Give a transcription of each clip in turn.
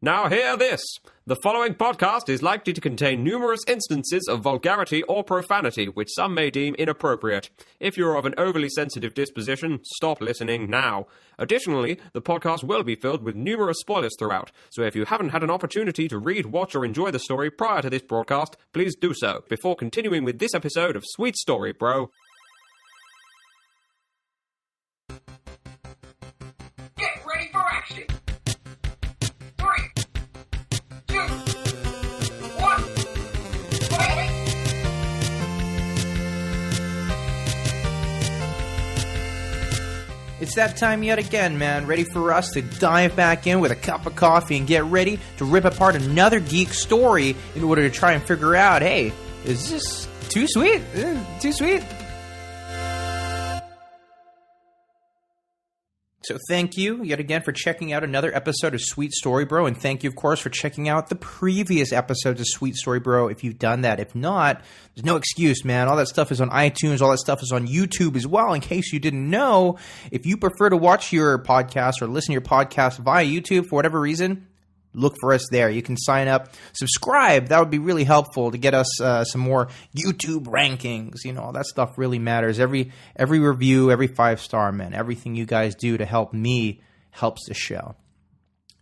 Now hear this. The following podcast is likely to contain numerous instances of vulgarity or profanity, which some may deem inappropriate. If you're of an overly sensitive disposition, stop listening now. Additionally, the podcast will be filled with numerous spoilers throughout, so if you haven't had an opportunity to read, watch, or enjoy the story prior to this broadcast, please do so, before continuing with this episode of Sweet Story, Bro. Get ready for action! 3, 2, 1, play! It's that time yet again, man. Ready for us to dive back in with a cup of coffee and get ready to rip apart another geek story in order to try and figure out, hey, is this too sweet? Too sweet? So thank you yet again for checking out another episode of Sweet Story Bro, and thank you, of course, for checking out the previous episodes of Sweet Story Bro if you've done that. If not, there's no excuse, man. All that stuff is on iTunes. All that stuff is on YouTube as well, in case you didn't know. If you prefer to watch your podcast or listen to your podcast via YouTube for whatever reason, look for us there. You can sign up, subscribe. That would be really helpful to get us some more YouTube rankings. You know, all that stuff really matters. Every review, every 5-star, man. Everything you guys do to help me helps the show.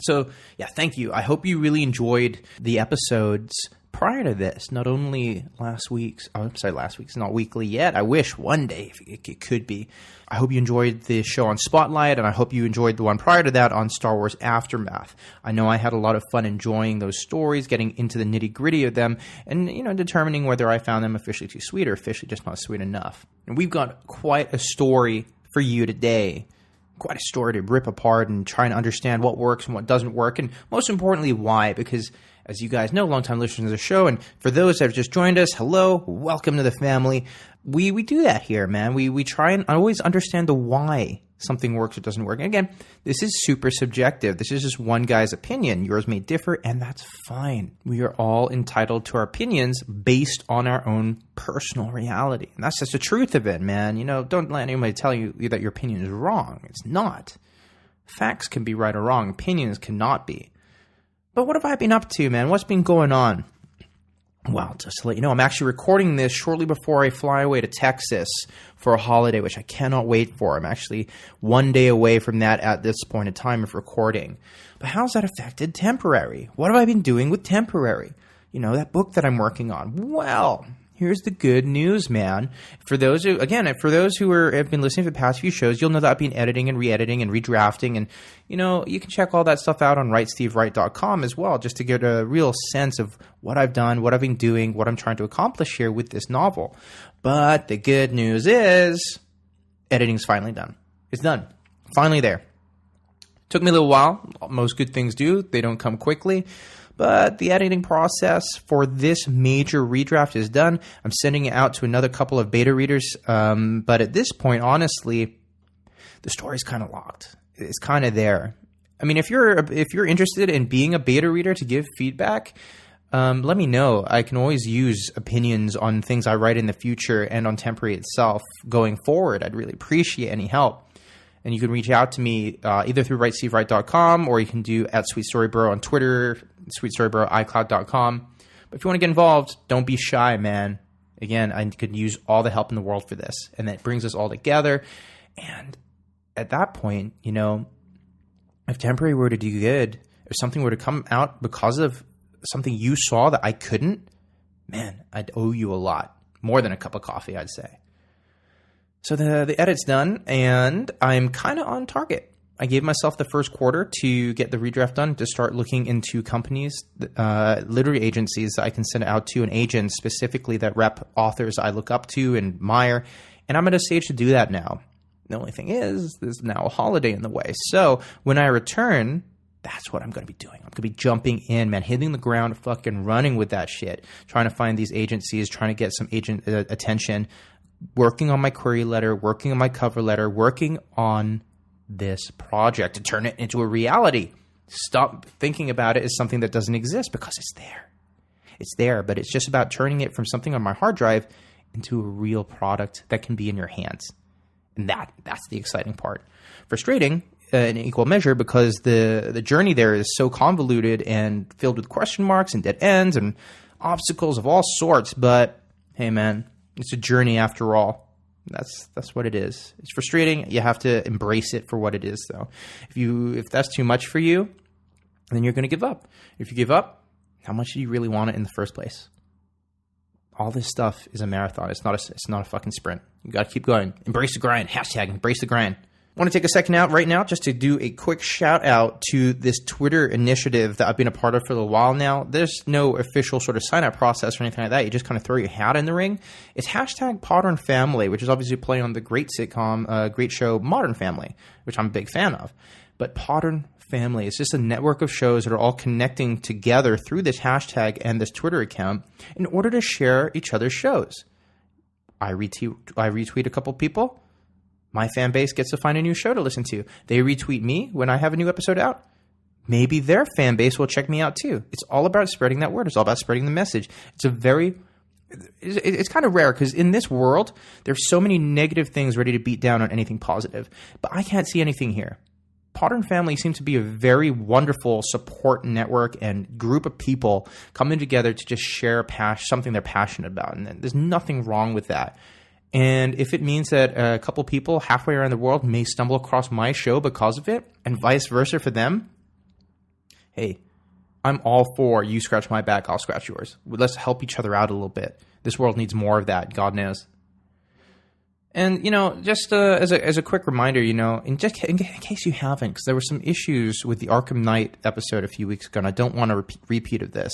So, yeah, thank you. I hope you really enjoyed the episodes prior to this. Not only last week's, not weekly yet. I wish one day it could be. I hope you enjoyed the show on Spotlight, and I hope you enjoyed the one prior to that on Star Wars Aftermath. I know I had a lot of fun enjoying those stories, getting into the nitty-gritty of them, and, you know, determining whether I found them officially too sweet or officially just not sweet enough. And we've got quite a story for you today. Quite a story to rip apart and try and understand what works and what doesn't work, and most importantly, why. Because, as you guys know, longtime listeners of the show, and for those that have just joined us, hello, welcome to the family. We do that here, man. We try and always understand the why something works or doesn't work. And again, this is super subjective. This is just one guy's opinion. Yours may differ, and that's fine. We are all entitled to our opinions based on our own personal reality. And that's just the truth of it, man. You know, don't let anybody tell you that your opinion is wrong. It's not. Facts can be right or wrong. Opinions cannot be. But what have I been up to, man? What's been going on? Well, just to let you know, I'm actually recording this shortly before I fly away to Texas for a holiday, which I cannot wait for. I'm actually one day away from that at this point in time of recording. But how's that affected Temporary? What have I been doing with Temporary? You know, that book that I'm working on. Well, here's the good news, man. For those who, again, have been listening to the past few shows, you'll know that I've been editing and re-editing and redrafting, and, you know, you can check all that stuff out on writestevewright.com as well, just to get a real sense of what I've done, what I've been doing, what I'm trying to accomplish here with this novel. But the good news is, editing's finally done. It's done. Finally there. Took me a little while. Most good things do. They don't come quickly. But the editing process for this major redraft is done. I'm sending it out to another couple of beta readers. But at this point, honestly, the story's kind of locked. It's kind of there. I mean, if you're interested in being a beta reader to give feedback, let me know. I can always use opinions on things I write in the future and on Temporary itself going forward. I'd really appreciate any help. And you can reach out to me either through writestevewright.com, or you can do at sweetstorybro on Twitter, sweetstorybro iCloud.com. But if you want to get involved, don't be shy, man. Again, I could use all the help in the world for this. And that brings us all together. And at that point, you know, if Temporary were to do good, if something were to come out because of something you saw that I couldn't, man, I'd owe you a lot. More than a cup of coffee, I'd say. So the edit's done, and I'm kind of on target. I gave myself the first quarter to get the redraft done, to start looking into companies, literary agencies that I can send it out to, and agents specifically that rep authors I look up to and admire. And I'm at a stage to do that now. The only thing is, there's now a holiday in the way. So when I return, that's what I'm going to be doing. I'm going to be jumping in, man, hitting the ground, fucking running with that shit, trying to find these agencies, trying to get some agent attention, working on my query letter, working on my cover letter, working on this project to turn it into a reality. Stop thinking about it as something that doesn't exist, because it's there. It's there, but it's just about turning it from something on my hard drive into a real product that can be in your hands. And that's the exciting part. Frustrating in equal measure because the journey there is so convoluted and filled with question marks and dead ends and obstacles of all sorts. But hey, man, it's a journey after all. That's what it is. It's frustrating. You have to embrace it for what it is, though. If that's too much for you, then you're going to give up. If you give up, how much do you really want it in the first place? All this stuff is a marathon. It's not a fucking sprint. You got to keep going. Embrace the grind. Hashtag embrace the grind. I want to take a second out right now just to do a quick shout out to this Twitter initiative that I've been a part of for a little while now. There's no official sort of sign up process or anything like that. You just kind of throw your hat in the ring. It's hashtag Modern Family, which is obviously playing on the great sitcom, great show Modern Family, which I'm a big fan of. But Modern Family is just a network of shows that are all connecting together through this hashtag and this Twitter account in order to share each other's shows. I retweet a couple people. My fan base gets to find a new show to listen to. They retweet me when I have a new episode out. Maybe their fan base will check me out too. It's all about spreading that word. It's all about spreading the message. It's kind of rare because in this world, there's so many negative things ready to beat down on anything positive. But I can't see anything here. Modern Family seems to be a very wonderful support network and group of people coming together to just share something they're passionate about. And there's nothing wrong with that. And if it means that a couple people halfway around the world may stumble across my show because of it, and vice versa for them, hey, I'm all for you scratch my back, I'll scratch yours. Let's help each other out a little bit. This world needs more of that, God knows. And, just as a quick reminder, in case you haven't, because there were some issues with the Arkham Knight episode a few weeks ago, and I don't want a repeat of this.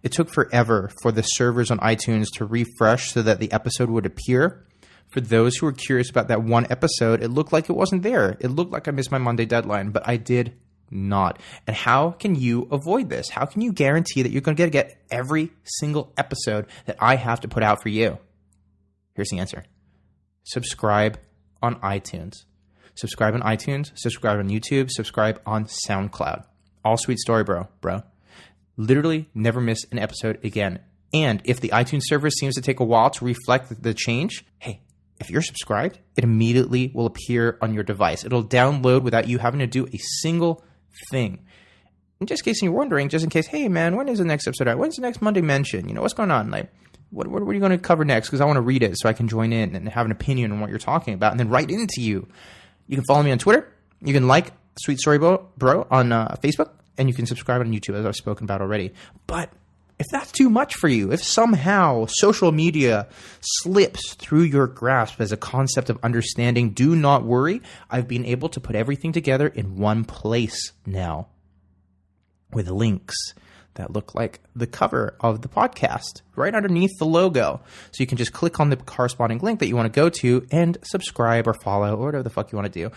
It took forever for the servers on iTunes to refresh so that the episode would appear. For those who were curious about that one episode, it looked like it wasn't there. It looked like I missed my Monday deadline, but I did not. And how can you avoid this? How can you guarantee that you're going to get every single episode that I have to put out for you? Here's the answer. Subscribe on iTunes. Subscribe on iTunes. Subscribe on YouTube. Subscribe on Soundcloud. All Sweet Story Bro. Literally never miss an episode again. And if the iTunes server seems to take a while to reflect the change, hey, if you're subscribed, it immediately will appear on your device. It'll download without you having to do a single thing. In just in case you're wondering, just in case, hey man, when is the next episode out? When's the next Monday mention? What's going on? Like, what are you going to cover next? Because I want to read it so I can join in and have an opinion on what you're talking about and then write into you. You can follow me on Twitter. You can like Sweet Story Bro on Facebook. And you can subscribe on YouTube, as I've spoken about already. But if that's too much for you, if somehow social media slips through your grasp as a concept of understanding, do not worry. I've been able to put everything together in one place now with links that look like the cover of the podcast right underneath the logo. So you can just click on the corresponding link that you want to go to and subscribe or follow or whatever the fuck you want to do.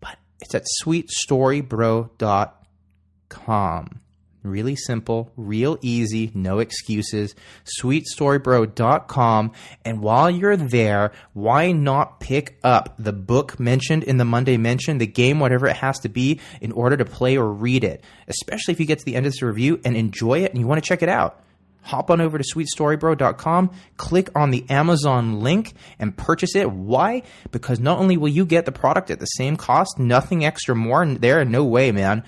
But it's at sweetstorybro.com. Really simple, real easy, no excuses. sweetstorybro.com. And while you're there, why not pick up the book mentioned in the Monday mention, the game, whatever it has to be, in order to play or read it, especially if you get to the end of this review and enjoy it and you want to check it out. Hop on over to sweetstorybro.com, click on the Amazon link, and purchase it. Why? Because not only will you get the product at the same cost, nothing extra more there, no way, man.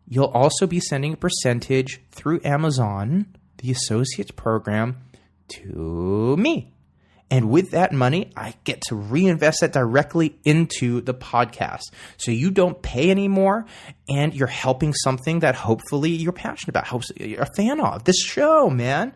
You'll also be sending a percentage through Amazon, the Associates program, to me. And with that money, I get to reinvest that directly into the podcast. So you don't pay anymore, and you're helping something that hopefully you're passionate about, you're a fan of. This show, man.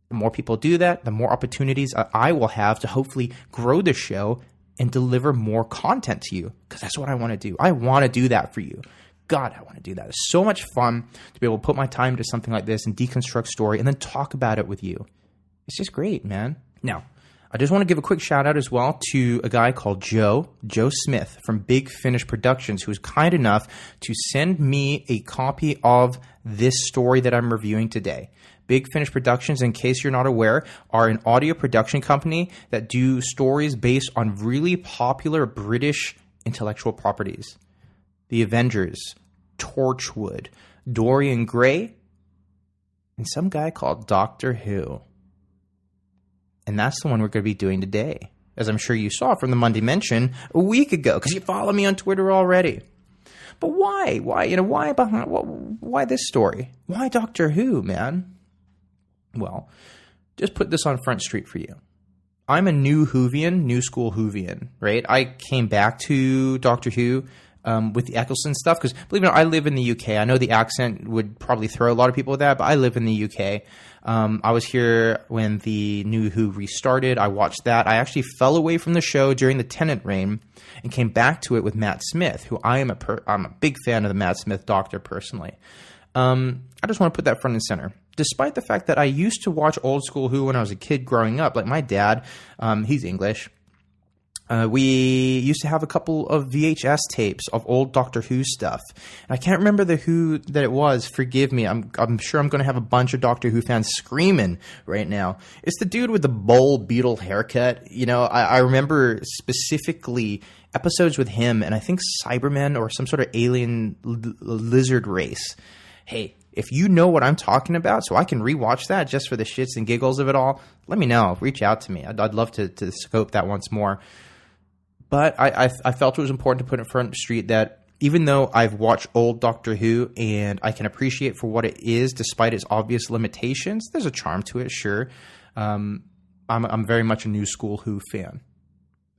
The more people do that, the more opportunities I will have to hopefully grow the show and deliver more content to you. Because that's what I want to do. I want to do that for you. God, I want to do that. It's so much fun to be able to put my time into something like this and deconstruct story and then talk about it with you. It's just great, man. Now, I just want to give a quick shout out as well to a guy called Joe Smith from Big Finish Productions, who was kind enough to send me a copy of this story that I'm reviewing today. Big Finish Productions, in case you're not aware, are an audio production company that do stories based on really popular British intellectual properties. The Avengers, Torchwood, Dorian Gray, and some guy called Doctor Who. And that's the one we're going to be doing today, as I'm sure you saw from the Monday mention a week ago, because you follow me on Twitter already. But why? Why this story? Why Doctor Who, man? Well, just put this on Front Street for you. I'm a new school Whovian, right? I came back to Doctor Who with the Eccleston stuff because, believe it or not, I live in the UK. I know the accent would probably throw a lot of people with that, but I live in the UK. I was here when the New Who restarted. I watched that. I actually fell away from the show during the Tennant reign and came back to it with Matt Smith, who I'm a big fan of the Matt Smith Doctor personally. I just want to put that front and center. Despite the fact that I used to watch old school Who when I was a kid growing up, like my dad, he's English. We used to have a couple of VHS tapes of old Doctor Who stuff. And I can't remember the Who that it was. Forgive me. I'm sure I'm going to have a bunch of Doctor Who fans screaming right now. It's the dude with the bowl beetle haircut. You know, I remember specifically episodes with him and I think Cybermen or some sort of alien lizard race. Hey, if you know what I'm talking about, so I can rewatch that just for the shits and giggles of it all, let me know. Reach out to me. I'd love to scope that once more. But I felt it was important to put in Front Street that even though I've watched old Doctor Who and I can appreciate for what it is, despite its obvious limitations, there's a charm to it, sure. I'm very much a new school Who fan.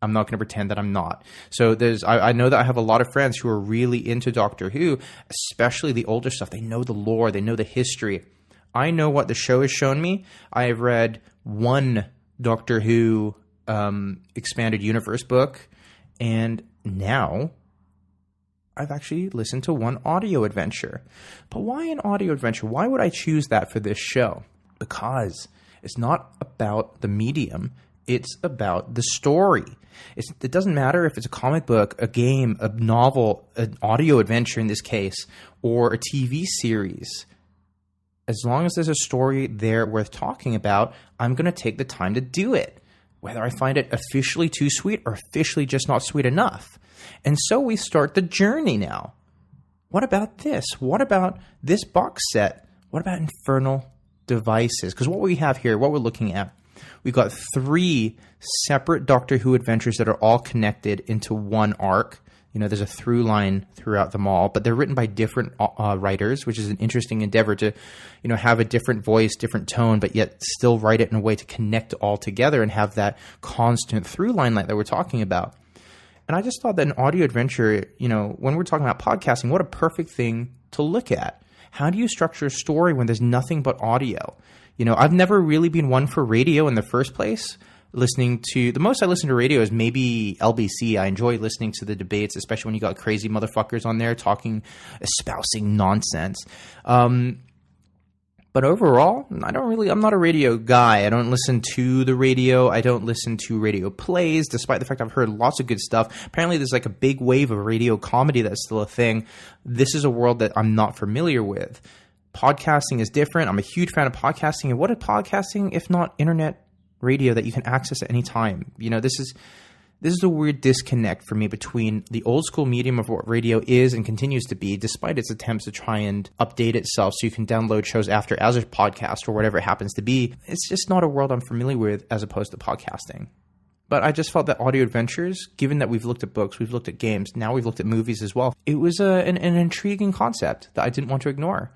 I'm not going to pretend that I'm not. So I know that I have a lot of friends who are really into Doctor Who, especially the older stuff. They know the lore. They know the history. I know what the show has shown me. I have read one Doctor Who expanded universe book, and now I've actually listened to one audio adventure. But why an audio adventure? Why would I choose that for this show? Because it's not about the medium. It's about the story. It doesn't matter if it's a comic book, a game, a novel, an audio adventure in this case, or a TV series. As long as there's a story there worth talking about, I'm going to take the time to do it. Whether I find it officially too sweet or officially just not sweet enough. And so we start the journey now. What about this? What about this box set? What about Infernal Devices? Because what we have here, what we're looking at, we've got 3 separate Doctor Who adventures that are all connected into one arc. You know, there's a through line throughout them all, but they're written by different writers, which is an interesting endeavor to, you know, have a different voice, different tone, but yet still write it in a way to connect all together and have that constant through line like that we're talking about. And I just thought that an audio adventure, you know, when we're talking about podcasting, what a perfect thing to look at. How do you structure a story when there's nothing but audio? You know, I've never really been one for radio in the first place. The most I listen to radio is maybe LBC. I enjoy listening to the debates, especially when you got crazy motherfuckers on there espousing nonsense. But overall, I'm not a radio guy. I don't listen to the radio. I don't listen to radio plays, despite the fact I've heard lots of good stuff. Apparently there's like a big wave of radio comedy that's still a thing. This is a world that I'm not familiar with. Podcasting is different. I'm a huge fan of podcasting. And what is podcasting if not internet radio that you can access at any time? You know, this is a weird disconnect for me between the old school medium of what radio is and continues to be, despite its attempts to try and update itself so you can download shows after as a podcast or whatever it happens to be. It's just not a world I'm familiar with as opposed to podcasting. But I just felt that audio adventures, given that we've looked at books, we've looked at games, now we've looked at movies as well, it was an intriguing concept that I didn't want to ignore.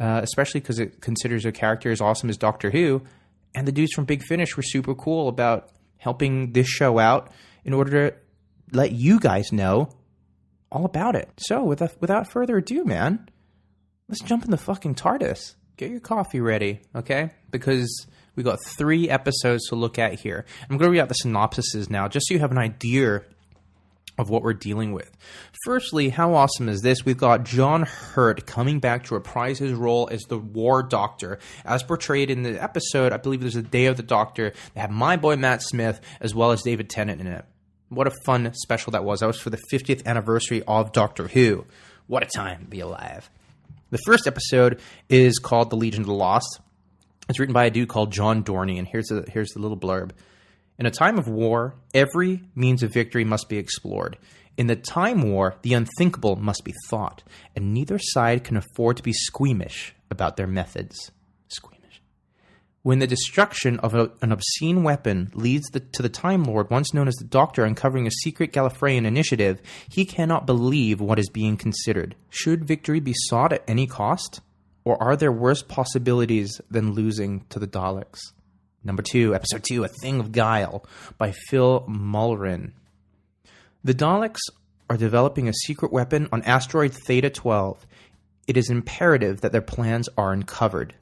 Especially because it considers a character as awesome as Doctor Who, and the dudes from Big Finish were super cool about helping this show out in order to let you guys know all about it. So without further ado, man, let's jump in the fucking TARDIS. Get your coffee ready, okay? Because we got 3 episodes to look at here. I'm going to read out the synopsises now, just so you have an idea of what we're dealing with. Firstly, how awesome is this? We've got John Hurt coming back to reprise his role as the War Doctor. As portrayed in the episode, I believe there's a Day of the Doctor. They have my boy Matt Smith as well as David Tennant in it. What a fun special that was. That was for the 50th anniversary of Doctor Who. What a time to be alive. The first episode is called The Legion of the Lost. It's written by a dude called John Dorney, and here's the little blurb. In a time of war, every means of victory must be explored. In the time war, the unthinkable must be thought, and neither side can afford to be squeamish about their methods. Squeamish. When the destruction of an obscene weapon leads to the Time Lord, once known as the Doctor, uncovering a secret Gallifreyan initiative, he cannot believe what is being considered. Should victory be sought at any cost? Or are there worse possibilities than losing to the Daleks? Number 2, Episode 2, A Thing of Guile, by Phil Mullerin. The Daleks are developing a secret weapon on asteroid Theta 12. It is imperative that their plans are uncovered.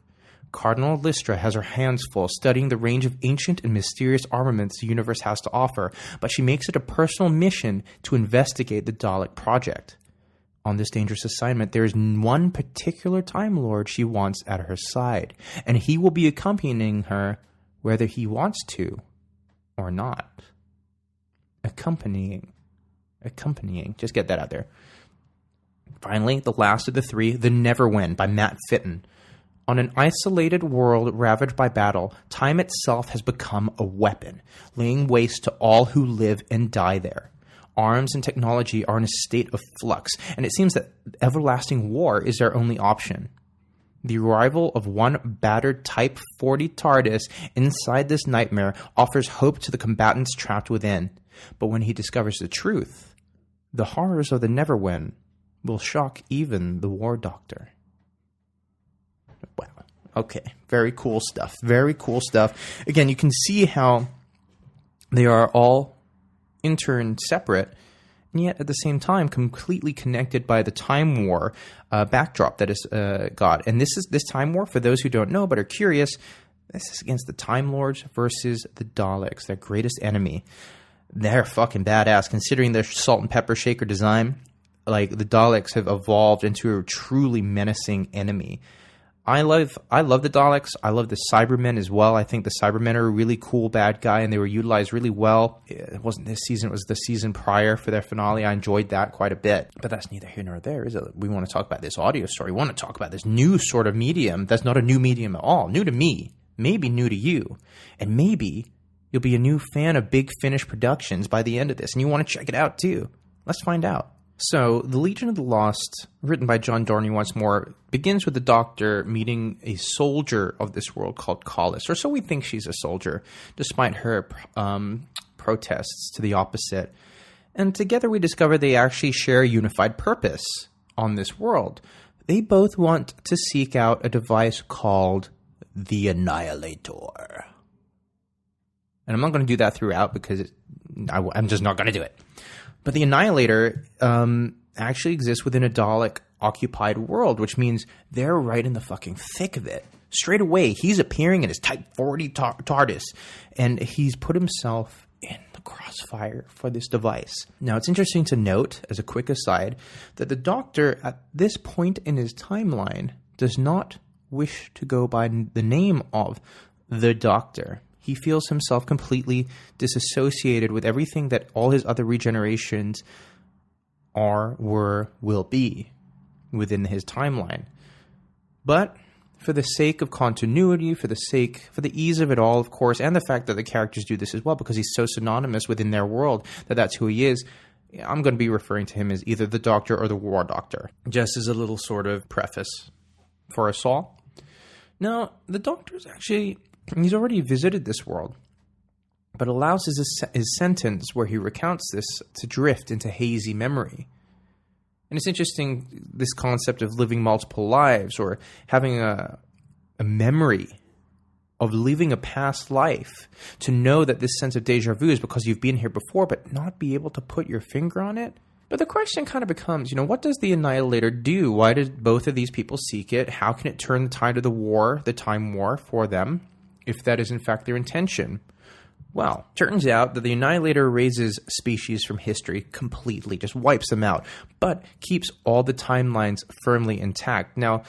Cardinal Lystra has her hands full studying the range of ancient and mysterious armaments the universe has to offer, but she makes it a personal mission to investigate the Dalek project. On this dangerous assignment, there is one particular Time Lord she wants at her side, and he will be accompanying her whether he wants to or not. Accompanying. Just get that out there. Finally, the last of the 3, The Neverwhen by Matt Fitton. On an isolated world ravaged by battle, time itself has become a weapon, laying waste to all who live and die there. Arms and technology are in a state of flux, and it seems that everlasting war is their only option. The arrival of one battered Type 40 TARDIS inside this nightmare offers hope to the combatants trapped within. But when he discovers the truth, the horrors of the Neverwhen will shock even the War Doctor. Wow. Okay. Very cool stuff. Very cool stuff. Again, you can see how they are all in turn separate, and yet at the same time completely connected by the Time War backdrop that is got. And this Time War, for those who don't know but are curious, this is against the Time Lords versus the Daleks, their greatest enemy. They're fucking badass considering their salt and pepper shaker design. Like, the Daleks have evolved into a truly menacing enemy. I love the Daleks. I love the Cybermen as well. I think the Cybermen are a really cool bad guy, and they were utilized really well. It wasn't this season. It was the season prior for their finale. I enjoyed that quite a bit. But that's neither here nor there, is it? We want to talk about this audio story. We want to talk about this new sort of medium that's not a new medium at all. New to me. Maybe new to you. And maybe you'll be a new fan of Big Finish Productions by the end of this, and you want to check it out too. Let's find out. So, The Legion of the Lost, written by John Dorney once more, begins with the Doctor meeting a soldier of this world called Collis, or so we think she's a soldier, despite her protests to the opposite. And together we discover they actually share a unified purpose on this world. They both want to seek out a device called the Annihilator. And I'm not going to do that throughout because I'm just not going to do it. But the Annihilator actually exists within a Dalek-occupied world, which means they're right in the fucking thick of it. Straight away, he's appearing in his Type 40 TARDIS, and he's put himself in the crossfire for this device. Now, it's interesting to note, as a quick aside, that the Doctor, at this point in his timeline, does not wish to go by the name of the Doctor. He feels himself completely disassociated with everything that all his other regenerations are, were, will be within his timeline. But for the sake of continuity, for the ease of it all, of course, and the fact that the characters do this as well, because he's so synonymous within their world that that's who he is, I'm going to be referring to him as either the Doctor or the War Doctor, just as a little sort of preface for us all. Now, the Doctor's actually... he's already visited this world, but allows his sentence where he recounts this to drift into hazy memory. And it's interesting, this concept of living multiple lives, or having a memory of living a past life, to know that this sense of deja vu is because you've been here before, but not be able to put your finger on it. But the question kind of becomes, what does the Annihilator do? Why did both of these people seek it? How can it turn the tide of the Time War for them, if that is in fact their intention? Well, turns out that the Annihilator erases species from history completely, just wipes them out, but keeps all the timelines firmly intact. Now,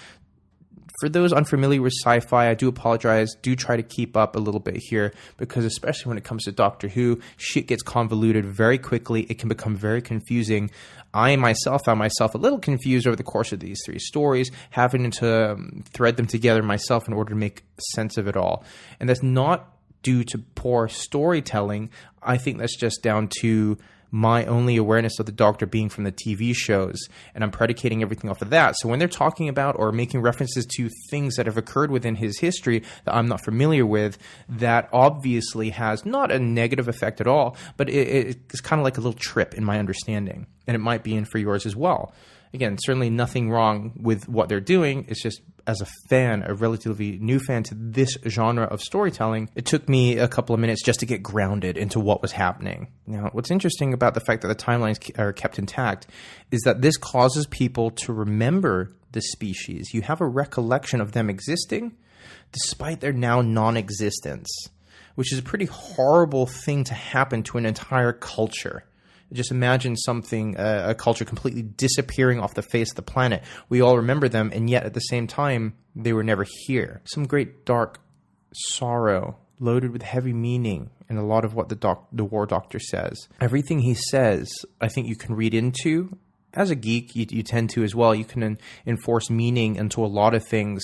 for those unfamiliar with sci-fi, I do apologize. Do try to keep up a little bit here, because especially when it comes to Doctor Who, shit gets convoluted very quickly. It can become very confusing. I myself found myself a little confused over the course of these 3 stories, having to thread them together myself in order to make sense of it all. And that's not due to poor storytelling. I think that's just down to my only awareness of the Doctor being from the TV shows, and I'm predicating everything off of that. So when they're talking about or making references to things that have occurred within his history that I'm not familiar with, that obviously has not a negative effect at all, but it's kind of like a little trip in my understanding, and it might be in for yours as well. Again, certainly nothing wrong with what they're doing. It's just, as a fan, a relatively new fan to this genre of storytelling, it took me a couple of minutes just to get grounded into what was happening. Now, what's interesting about the fact that the timelines are kept intact is that this causes people to remember the species. You have a recollection of them existing despite their now non-existence, which is a pretty horrible thing to happen to an entire culture. Just imagine something, a culture completely disappearing off the face of the planet. We all remember them, and yet at the same time, they were never here. Some great dark sorrow, loaded with heavy meaning, and a lot of what the War Doctor says. Everything he says, I think you can read into. As a geek, you tend to as well. You can enforce meaning into a lot of things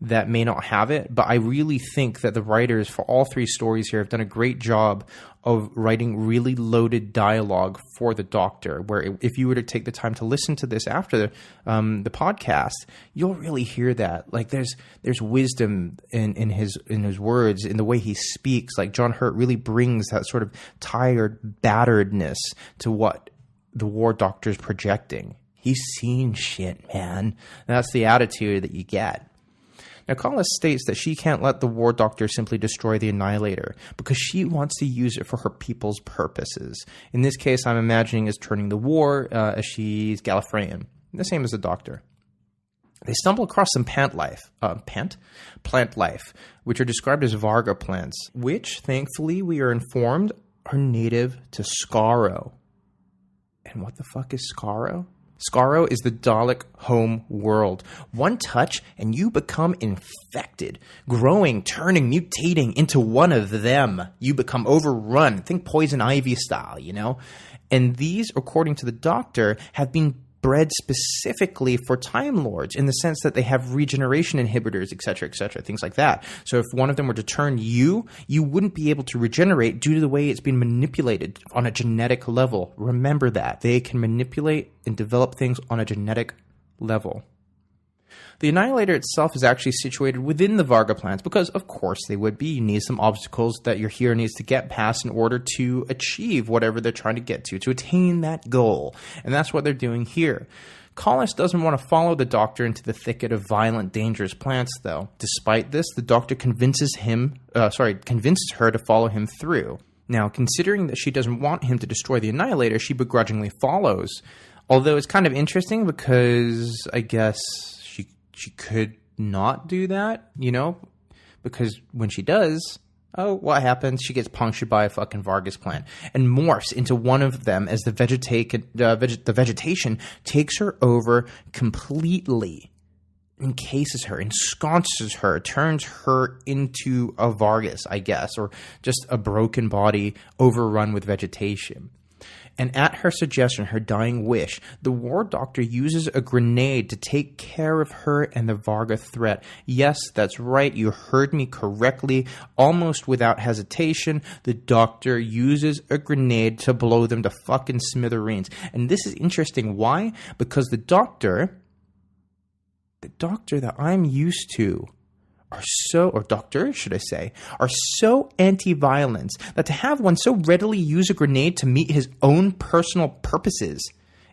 that may not have it, but I really think that the writers for all three stories here have done a great job of writing really loaded dialogue for the Doctor, where if you were to take the time to listen to this after the podcast, you'll really hear that. Like there's wisdom in his words, in the way he speaks. Like John Hurt really brings that sort of tired, batteredness to what the War Doctor's projecting. He's seen shit, man. That's the attitude that you get. Now, Collis states that she can't let the War Doctor simply destroy the Annihilator because she wants to use it for her people's purposes. In this case, I'm imagining as turning the war as she's Gallifreyan, the same as the Doctor. They stumble across some plant life, which are described as Varga plants, which, thankfully, we are informed are native to Skaro. And what the fuck is Skaro? Skaro is the Dalek home world. One touch and you become infected, growing, turning, mutating into one of them. You become overrun. Think Poison Ivy style, you know? And these, according to the Doctor, have been bred specifically for Time Lords in the sense that they have regeneration inhibitors, etc., things like that. So if one of them were to turn you wouldn't be able to regenerate due to the way it's been manipulated on a genetic level. Remember that. They can manipulate and develop things on a genetic level. The Annihilator itself is actually situated within the Varga plants because, of course, they would be. You need some obstacles that your hero needs to get past in order to achieve whatever they're trying to get to attain that goal. And that's what they're doing here. Collis doesn't want to follow the Doctor into the thicket of violent, dangerous plants, though. Despite this, the Doctor convinces her to follow him through. Now, considering that she doesn't want him to destroy the Annihilator, she begrudgingly follows. Although it's kind of interesting because I guess she could not do that, you know, because when she does, what happens? She gets punctured by a fucking Vargas plant and morphs into one of them as the vegetation takes her over completely, encases her, ensconces her, turns her into a Vargas, I guess, or just a broken body overrun with vegetation. And at her suggestion, her dying wish, the War Doctor uses a grenade to take care of her and the Varga threat. Yes, that's right, you heard me correctly. Almost without hesitation, the Doctor uses a grenade to blow them to fucking smithereens. And this is interesting. Why? Because the Doctor that I'm used to, are so anti-violence that to have one so readily use a grenade to meet his own personal purposes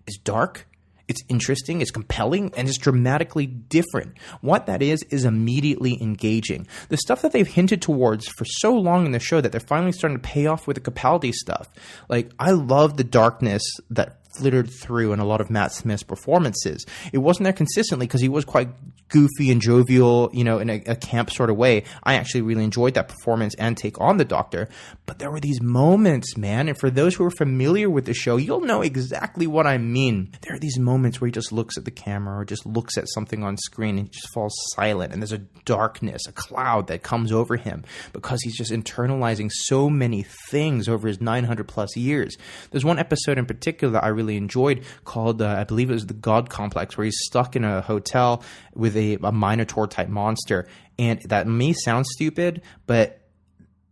is dark, it's interesting, it's compelling, and it's dramatically different. What that is immediately engaging. The stuff that they've hinted towards for so long in the show that they're finally starting to pay off with the Capaldi stuff. Like, I love the darkness that flittered through in a lot of Matt Smith's performances. It wasn't there consistently because he was quite goofy and jovial, you know, in a camp sort of way. I actually really enjoyed that performance and take on the Doctor. But there were these moments, man, and for those who are familiar with the show, you'll know exactly what I mean. There are these moments where he just looks at the camera or just looks at something on screen and he just falls silent, and there's a darkness, a cloud that comes over him because he's just internalizing so many things over his 900 plus years. There's one episode in particular that I really enjoyed called, I believe it was the God Complex, where he's stuck in a hotel with a Minotaur type monster. And that may sound stupid, but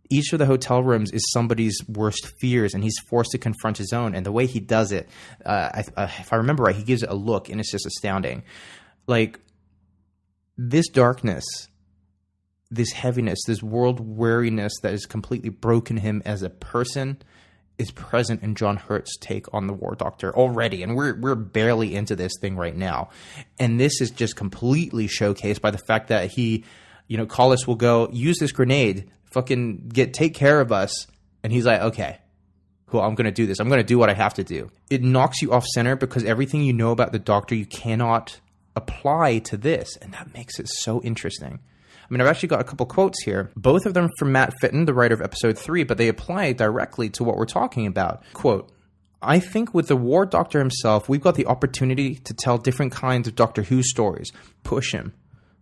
Each of the hotel rooms is somebody's worst fears, and he's forced to confront his own. And the way he does it, if I remember right, he gives it a look, and it's just astounding. Like, this darkness, this heaviness, this world weariness that has completely broken him as a person is present in John Hurt's take on the War Doctor already. And we're barely into this thing right now. And this is just completely showcased by the fact that he, Collis will go, use this grenade, fucking take care of us. And he's like, okay, cool, I'm going to do this. I'm going to do what I have to do. It knocks you off center because everything you know about the Doctor, you cannot apply to this. And that makes it so interesting. I mean, I've actually got a couple quotes here, both of them from Matt Fitton, the writer of episode 3, but they apply directly to what we're talking about. Quote, I think with the War Doctor himself, we've got the opportunity to tell different kinds of Doctor Who stories. Push him.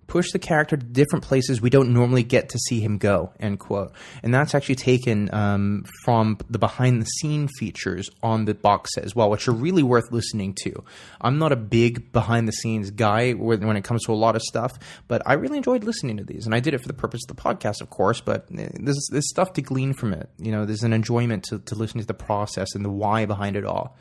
Push the character to different places we don't normally get to see him go, end quote. And that's actually taken from the behind-the-scene features on the box set as well, which are really worth listening to. I'm not a big behind-the-scenes guy when it comes to a lot of stuff, but I really enjoyed listening to these. And I did it for the purpose of the podcast, of course, but there's stuff to glean from it. There's an enjoyment to listen to the process and the why behind it all.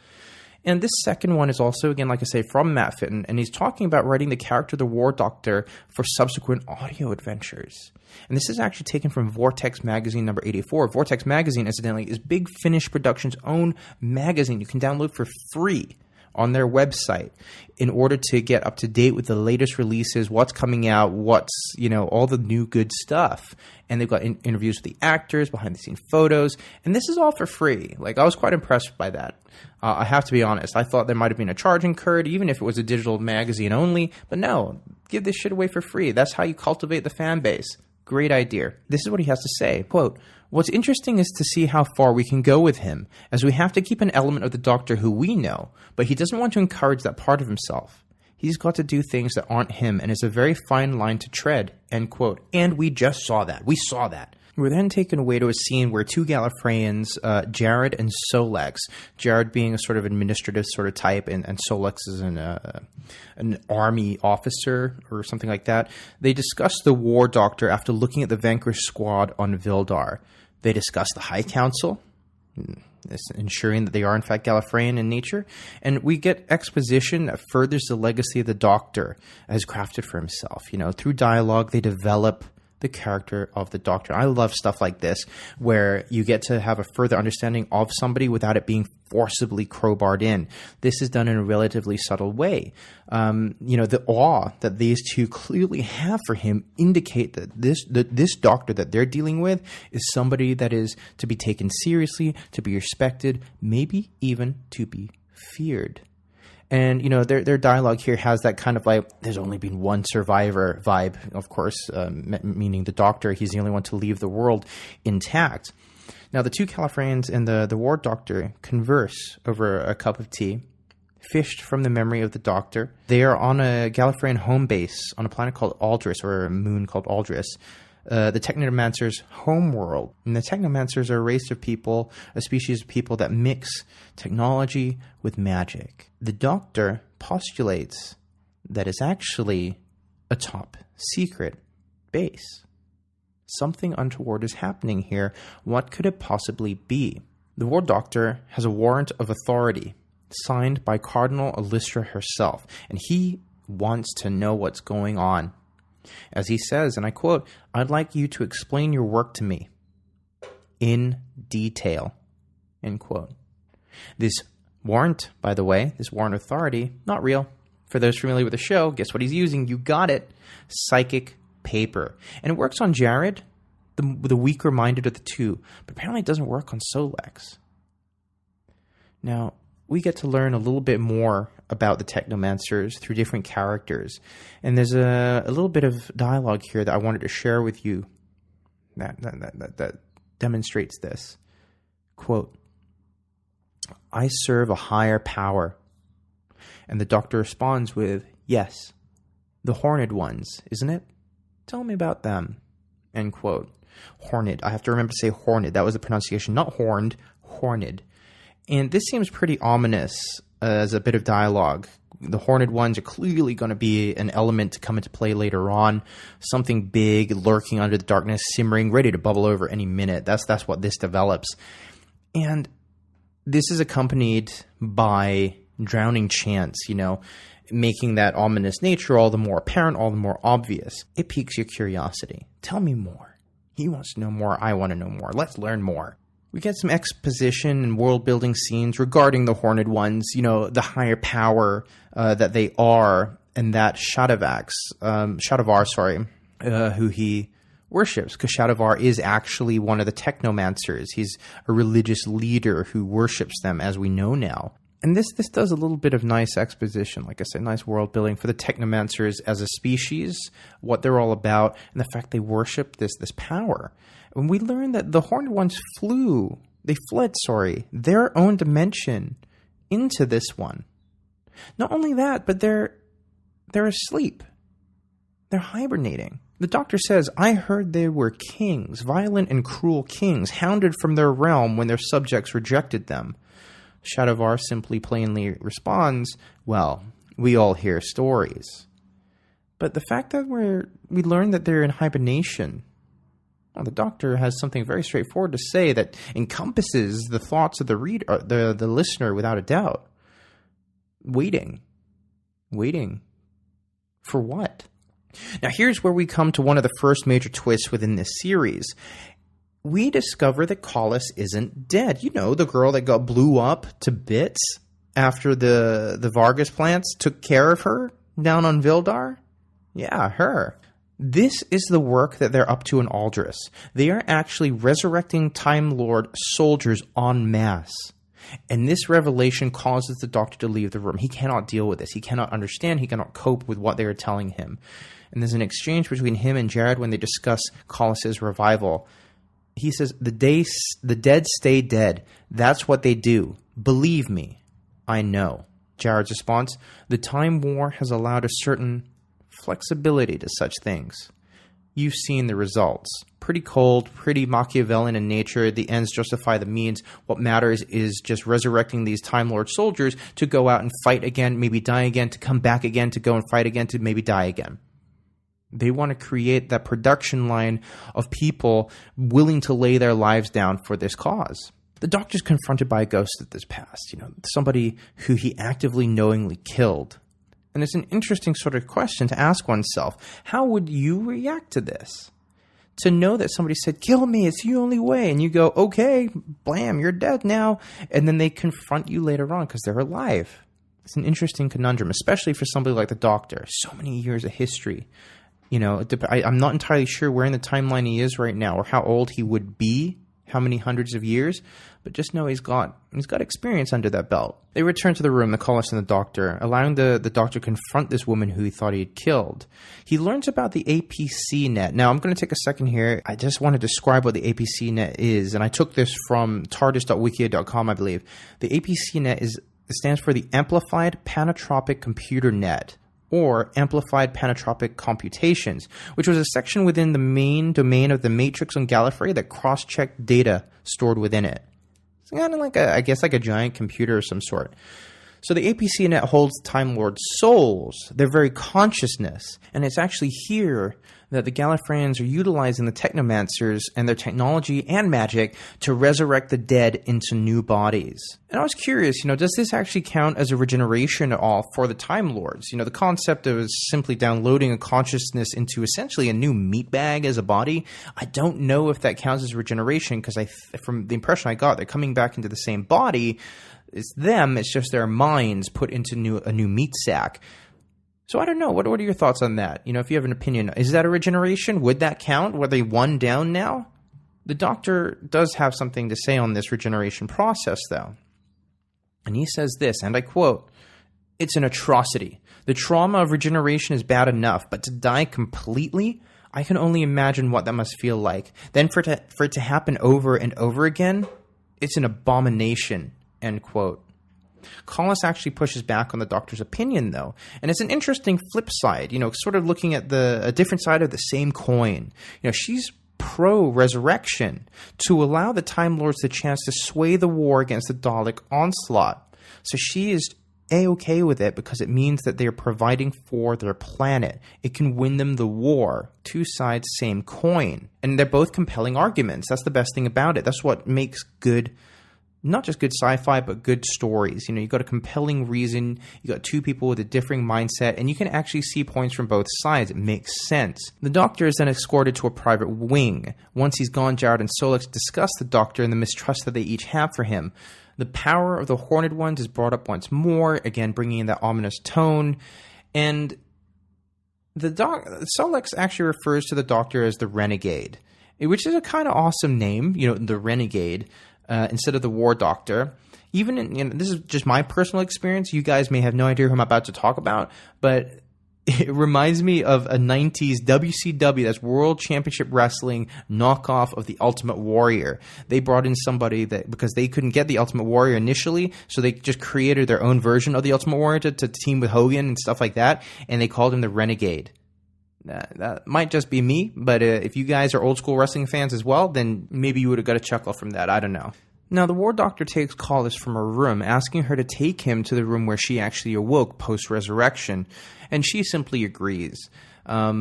And this second one is also, again, like I say, from Matt Fitton, and he's talking about writing the character of the War Doctor for subsequent audio adventures. And this is actually taken from Vortex Magazine number 84. Vortex Magazine, incidentally, is Big Finish Productions' own magazine you can download for free on their website in order to get up to date with the latest releases, what's coming out, what's, all the new good stuff. And they've got interviews with the actors, behind-the-scenes photos, and this is all for free. Like, I was quite impressed by that. I have to be honest. I thought there might have been a charge incurred, even if it was a digital magazine only. But no, give this shit away for free. That's how you cultivate the fan base. Great idea. This is what he has to say. Quote, what's interesting is to see how far we can go with him, as we have to keep an element of the Doctor who we know, but he doesn't want to encourage that part of himself. He's got to do things that aren't him, and it's a very fine line to tread, end quote. And we just saw that. We saw that. We're then taken away to a scene where two Gallifreyans, Jared and Solex, Jared being a sort of administrative sort of type, and Solex is an army officer or something like that. They discuss the War Doctor after looking at the vanquished squad on Vildar. They discuss the High Council, ensuring that they are in fact Gallifreyan in nature, and we get exposition that furthers the legacy of the Doctor as crafted for himself. Through dialogue, they develop the character of the Doctor. I love stuff like this, where you get to have a further understanding of somebody without it being forcibly crowbarred in. This is done in a relatively subtle way. The awe that these two clearly have for him indicate that this Doctor that they're dealing with is somebody that is to be taken seriously, to be respected, maybe even to be feared. And, their dialogue here has that kind of like, there's only been one survivor vibe, of course, meaning the Doctor. He's the only one to leave the world intact. Now, the two Gallifreyans and the War Doctor converse over a cup of tea, fished from the memory of the Doctor. They are on a Gallifreyan home base on a planet called Aldris, or a moon called Aldris, the Technomancer's homeworld. And the Technomancers are a race of people, a species of people that mix technology with magic. The Doctor postulates that it's actually a top secret base. Something untoward is happening here. What could it possibly be? The War Doctor has a warrant of authority signed by Cardinal Elistra herself, and he wants to know what's going on. As he says, and I quote, I'd like you to explain your work to me in detail, end quote. This warrant, by the way, this warrant authority, not real. For those familiar with the show, guess what he's using? You got it. Psychic paper. And it works on Jared, the weaker-minded of the two, but apparently it doesn't work on Solex. Now, we get to learn a little bit more about the Technomancers through different characters. And there's a little bit of dialogue here that I wanted to share with you that demonstrates this. Quote, I serve a higher power. And the Doctor responds with, yes, the Horned ones, isn't it? Tell me about them. End quote. Horned. I have to remember to say Horned. That was the pronunciation. Not horned, Horned. And this seems pretty ominous as a bit of dialogue The Horned Ones are clearly going to be an element to come into play later on. Something big lurking under the darkness, simmering, ready to bubble over any minute. That's what this develops. And this is accompanied by drowning chants, making that ominous nature all the more apparent, all the more obvious. It piques your curiosity. Tell me more. He wants to know more. I want to know more. Let's learn more. We get some exposition and world-building scenes regarding the Horned Ones, the higher power that they are, and that Shadavar, who he worships, because Shadavar is actually one of the technomancers. He's a religious leader who worships them, as we know now. And this does a little bit of nice exposition, like I said, nice world building for the technomancers as a species, what they're all about, and the fact they worship this power. When we learn that the Horned Ones fled their own dimension into this one. Not only that, but they're asleep. They're hibernating. The Doctor says, I heard they were kings, violent and cruel kings, hounded from their realm when their subjects rejected them. Shadavar simply plainly responds, well, we all hear stories. But the fact that we learn that they're in hibernation, well, the Doctor has something very straightforward to say that encompasses the thoughts of the reader, the listener, without a doubt. Waiting. For what? Now, here's where we come to one of the first major twists within this series. We discover that Collis isn't dead. The girl that blew up to bits after the Vargas plants took care of her down on Vildar? Yeah, her. This is the work that they're up to in Aldris. They are actually resurrecting Time Lord soldiers en masse. And this revelation causes the Doctor to leave the room. He cannot deal with this. He cannot understand. He cannot cope with what they are telling him. And there's an exchange between him and Jared when they discuss Collis's revival. He says, the dead stay dead. That's what they do. Believe me. I know. Jared's response, the Time War has allowed a certain flexibility to such things. You've seen the results. Pretty cold, pretty Machiavellian in nature. The ends justify the means. What matters is just resurrecting these Time Lord soldiers to go out and fight again, maybe die again, to come back again, to go and fight again, to maybe die again. They want to create that production line of people willing to lay their lives down for this cause. The Doctor's confronted by a ghost of this past, somebody who he actively, knowingly killed. And it's an interesting sort of question to ask oneself. How would you react to this? To know that somebody said, kill me, it's the only way. And you go, okay, blam, you're dead now. And then they confront you later on because they're alive. It's an interesting conundrum, especially for somebody like the Doctor. So many years of history. I'm not entirely sure where in the timeline he is right now or how old he would be, how many hundreds of years, but just know he's got experience under that belt. They return to the room, the Collis and the Doctor, allowing the Doctor to confront this woman who he thought he had killed. He learns about the APC net. Now, I'm going to take a second here. I just want to describe what the APC net is, and I took this from tardis.wikia.com, I believe. The APC net stands for the Amplified Panatropic Computer Net, or Amplified Panatropic Computations, which was a section within the main domain of the Matrix on Gallifrey that cross-checked data stored within it. It's kind of like a giant computer of some sort. So the APC net holds Time Lord souls, their very consciousness, and it's actually here that the Gallifreyans are utilizing the Technomancers and their technology and magic to resurrect the dead into new bodies. And I was curious, does this actually count as a regeneration at all for the Time Lords? The concept of simply downloading a consciousness into essentially a new meat bag as a body, I don't know if that counts as regeneration because from the impression I got, they're coming back into the same body. It's them, it's just their minds put into a new meat sack. So I don't know. What are your thoughts on that? If you have an opinion, is that a regeneration? Would that count? Were they one down now? The Doctor does have something to say on this regeneration process, though. And he says this, and I quote, "It's an atrocity. The trauma of regeneration is bad enough, but to die completely, I can only imagine what that must feel like. Then for it to happen over and over again, it's an abomination," end quote. Collis actually pushes back on the Doctor's opinion, though. And it's an interesting flip side, sort of looking at a different side of the same coin. She's pro-resurrection to allow the Time Lords the chance to sway the war against the Dalek onslaught. So she is A-okay with it because it means that they are providing for their planet. It can win them the war. Two sides, same coin. And they're both compelling arguments. That's the best thing about it. That's what makes good, not just good sci-fi, but good stories. You know, you got a compelling reason, you got two people with a differing mindset, and you can actually see points from both sides. It makes sense. The Doctor is then escorted to a private wing. Once he's gone, Jared and Solex discuss the Doctor and the mistrust that they each have for him. The power of the Horned Ones is brought up once more, again bringing in that ominous tone, and Solex actually refers to the Doctor as the Renegade, which is a kind of awesome name, you know, the Renegade, instead of the War Doctor. Even in, you know, this is just my personal experience. You guys may have no idea who I'm about to talk about, but it reminds me of a 90s WCW, that's World Championship Wrestling knockoff of the Ultimate Warrior. They brought in somebody that, because they couldn't get the Ultimate Warrior initially, so they just created their own version of the Ultimate Warrior to team with Hogan and stuff like that, and they called him the Renegade. That might just be me, but if you guys are old school wrestling fans as well, then maybe you would have got a chuckle from that. I don't know. Now, the War Doctor takes Collis from her room, asking her to take him to the room where she actually awoke post-resurrection, and she simply agrees,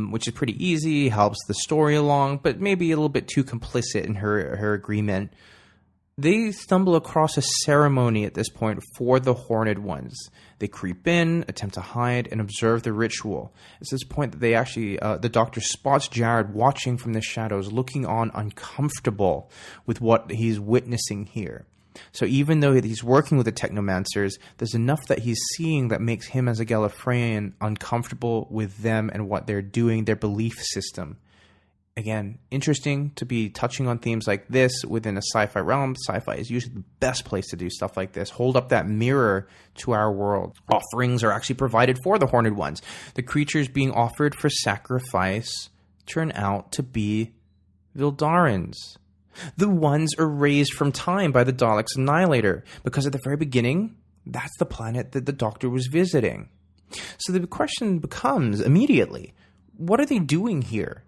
which is pretty easy, helps the story along, but maybe a little bit too complicit in her agreement. They stumble across a ceremony at this point for the Horned Ones. They creep in, attempt to hide, and observe the ritual. It's this point that they actually, the Doctor spots Jared watching from the shadows, looking on uncomfortable with what he's witnessing here. So even though he's working with the Technomancers, there's enough that he's seeing that makes him as a Gallifreyan uncomfortable with them and what they're doing, their belief system. Again, interesting to be touching on themes like this within a sci-fi realm. Sci-fi is usually the best place to do stuff like this. Hold up that mirror to our world. Offerings are actually provided for the Horned Ones. The creatures being offered for sacrifice turn out to be Vildarans. The ones erased from time by the Daleks' Annihilator, because at the very beginning, that's the planet that the Doctor was visiting. So the question becomes, immediately, what are they doing here?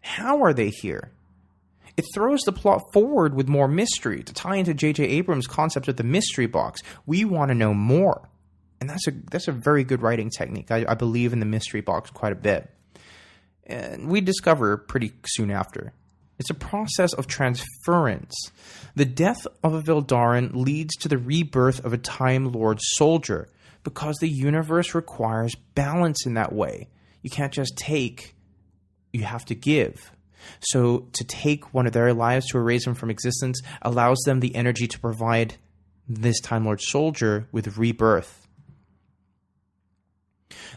How are they here? It throws the plot forward with more mystery to tie into J.J. Abrams' concept of the mystery box. We want to know more. And that's a very good writing technique. I believe in the mystery box quite a bit. And we discover pretty soon after. It's a process of transference. The death of a Vildaran leads to the rebirth of a Time Lord soldier, because the universe requires balance in that way. You can't just take, you have to give. So to take one of their lives to erase them from existence allows them the energy to provide this Time Lord soldier with rebirth.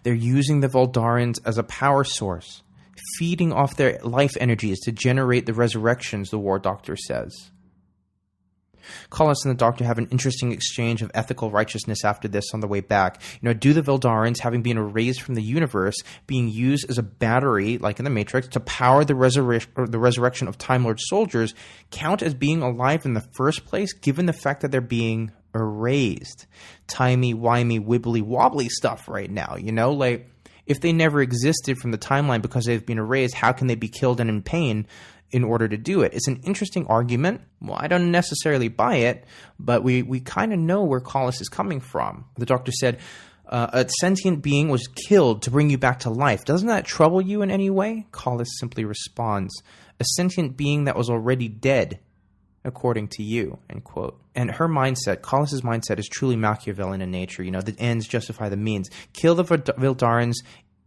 They're using the Voldarans as a power source, feeding off their life energies to generate the resurrections, the War Doctor says. Collis and the Doctor have an interesting exchange of ethical righteousness after this on the way back. Do the Vildarans, having been erased from the universe, being used as a battery, like in the Matrix, to power the resurrection of Time Lord soldiers, count as being alive in the first place, given the fact that they're being erased? Timey-wimey, wibbly-wobbly stuff right now, like, if they never existed from the timeline because they've been erased, how can they be killed and in pain in order to do it? It's an interesting argument. Well, I don't necessarily buy it, but we kind of know where Collis is coming from. The Doctor said, a sentient being was killed to bring you back to life. Doesn't that trouble you in any way? Collis simply responds, a sentient being that was already dead, according to you, end quote. And her mindset, Collis's mindset, is truly Machiavellian in nature. The ends justify the means. Kill the Vildarans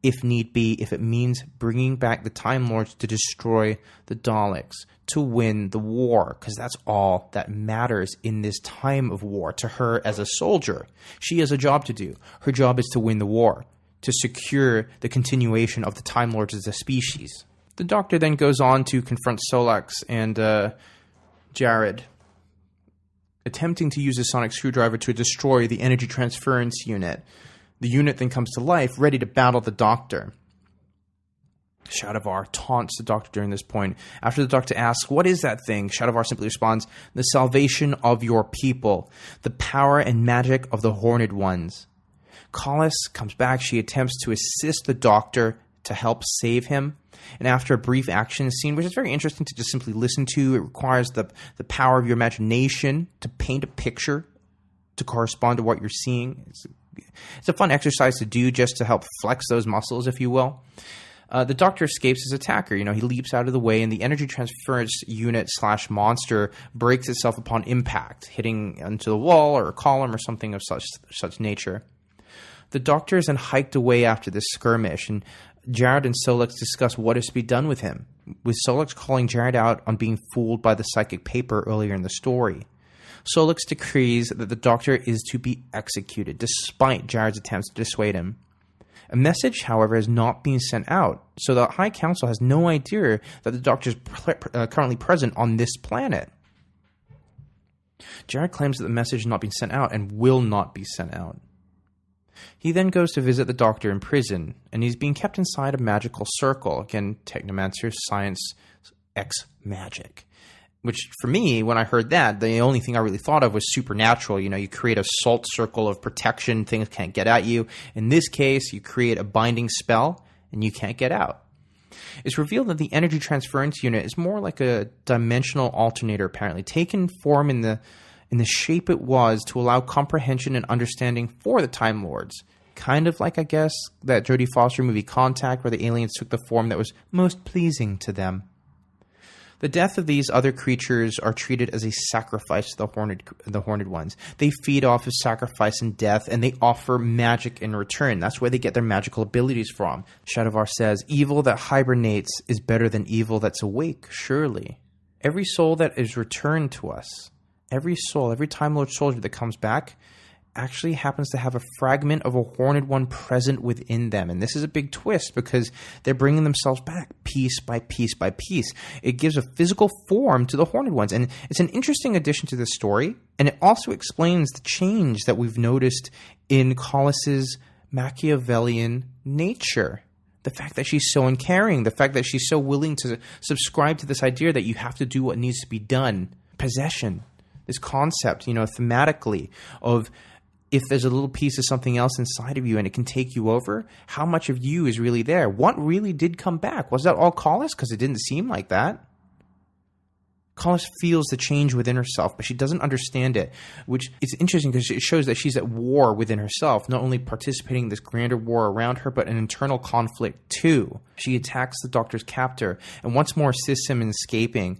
if need be, if it means bringing back the Time Lords to destroy the Daleks, to win the war, because that's all that matters in this time of war to her as a soldier. She has a job to do. Her job is to win the war, to secure the continuation of the Time Lords as a species. The Doctor then goes on to confront Solax and Jared, attempting to use a sonic screwdriver to destroy the energy transference unit. The unit then comes to life, ready to battle the Doctor. Shadavar taunts the Doctor during this point. After the Doctor asks, what is that thing? Shadavar simply responds, the salvation of your people, the power and magic of the Horned Ones. Collis comes back. She attempts to assist the Doctor to help save him. And after a brief action scene, which is very interesting to just simply listen to, it requires the power of your imagination to paint a picture to correspond to what you're seeing. It's a fun exercise to do just to help flex those muscles, if you will. The Doctor escapes his attacker. He leaps out of the way, and the energy transference unit / monster breaks itself upon impact, hitting into the wall or a column or something of such nature. The Doctor is then hiked away after this skirmish, and Jared and Solix discuss what is to be done with him, with Solix calling Jared out on being fooled by the psychic paper earlier in the story. Solix decrees that the Doctor is to be executed, despite Jared's attempts to dissuade him. A message, however, has not been sent out, so the High Council has no idea that the Doctor is currently present on this planet. Jared claims that the message has not been sent out and will not be sent out. He then goes to visit the Doctor in prison, and he's being kept inside a magical circle. Again, technomancer, science, X-magic. Which, for me, when I heard that, the only thing I really thought of was supernatural. You create a salt circle of protection, things can't get at you. In this case, you create a binding spell, and you can't get out. It's revealed that the energy transference unit is more like a dimensional alternator, apparently, taken form in the shape it was to allow comprehension and understanding for the Time Lords. Kind of like, I guess, that Jodie Foster movie Contact, where the aliens took the form that was most pleasing to them. The death of these other creatures are treated as a sacrifice to the horned ones. They feed off of sacrifice and death, and they offer magic in return. That's where they get their magical abilities from. Shadowvar says, "Evil that hibernates is better than evil that's awake, surely." Every soul that is returned to us, every soul, every Time Lord soldier that comes back, actually happens to have a fragment of a horned one present within them. And this is a big twist because they're bringing themselves back piece by piece by piece. It gives a physical form to the horned ones. And it's an interesting addition to the story. And it also explains the change that we've noticed in Collis's Machiavellian nature. The fact that she's so uncaring, the fact that she's so willing to subscribe to this idea that you have to do what needs to be done. Possession, this concept, thematically of if there's a little piece of something else inside of you and it can take you over, how much of you is really there? What really did come back? Was that all Collis? Because it didn't seem like that. Collis feels the change within herself, but she doesn't understand it, which is interesting because it shows that she's at war within herself, not only participating in this grander war around her, but an internal conflict too. She attacks the Doctor's captor and once more assists him in escaping.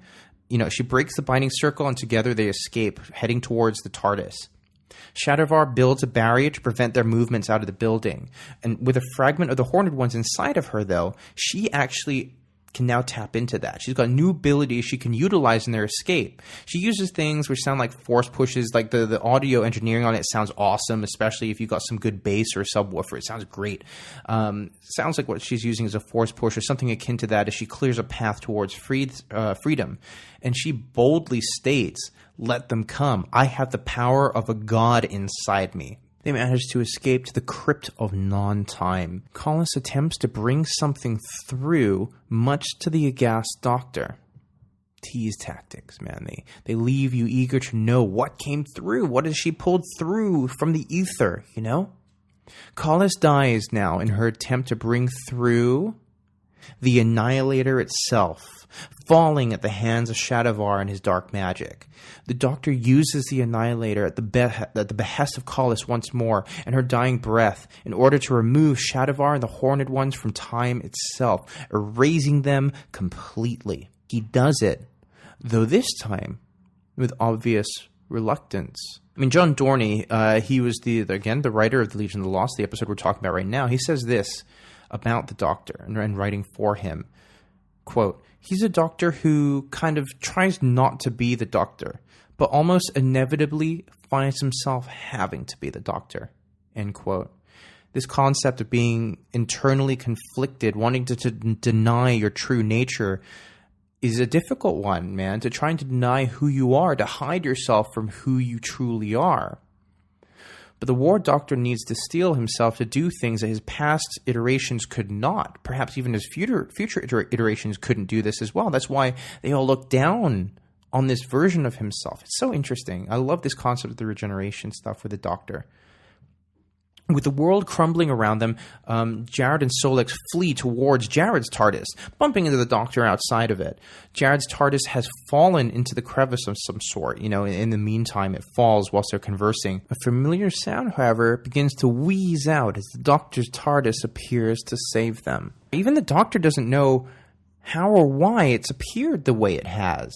She breaks the binding circle and together they escape, heading towards the TARDIS. Shadowvar builds a barrier to prevent their movements out of the building. And with a fragment of the Horned Ones inside of her, though, she actually can now tap into that. She's got new abilities she can utilize in their escape. She uses things which sound like force pushes, like the audio engineering on it sounds awesome, especially if you've got some good bass or a subwoofer. It sounds great. Sounds like what she's using is a force push or something akin to that as she clears a path towards freedom. And she boldly states, "Let them come. I have the power of a god inside me." They manage to escape to the crypt of non-time. Collis attempts to bring something through, much to the aghast Doctor. Tease tactics, man. They leave you eager to know what came through. What has she pulled through from the ether, Collis dies now in her attempt to bring through the Annihilator itself, falling at the hands of Shadowvar and his dark magic. The Doctor uses the Annihilator at the behest of Collis once more and her dying breath in order to remove Shadowvar and the Horned Ones from time itself, erasing them completely. He does it, though this time with obvious reluctance. John Dorney, he was the writer of the Legion of the Lost, the episode we're talking about right now. He says this about the Doctor and writing for him. Quote, "He's a Doctor who kind of tries not to be the Doctor, but almost inevitably finds himself having to be the Doctor." End quote. This concept of being internally conflicted, wanting to deny your true nature, is a difficult one, man. To try and deny who you are, to hide yourself from who you truly are. But the War Doctor needs to steel himself to do things that his past iterations could not. Perhaps even his future iterations couldn't do this as well. That's why they all look down on this version of himself. It's so interesting. I love this concept of the regeneration stuff with the Doctor. With the world crumbling around them, Jared and Solex flee towards Jared's TARDIS, bumping into the Doctor outside of it. Jared's TARDIS has fallen into the crevice of some sort. In the meantime, it falls whilst they're conversing. A familiar sound, however, begins to wheeze out as the Doctor's TARDIS appears to save them. Even the Doctor doesn't know how or why it's appeared the way it has.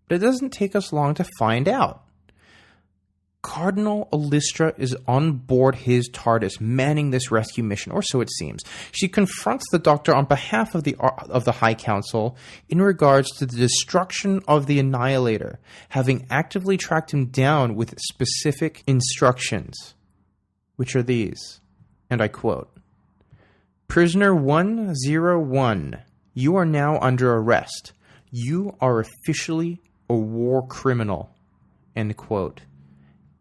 But it doesn't take us long to find out. Cardinal Illustra is on board his TARDIS, manning this rescue mission, or so it seems. She confronts the Doctor on behalf of the High Council in regards to the destruction of the Annihilator, having actively tracked him down with specific instructions, which are these, and I quote, "Prisoner 101, you are now under arrest. You are officially a war criminal," end quote.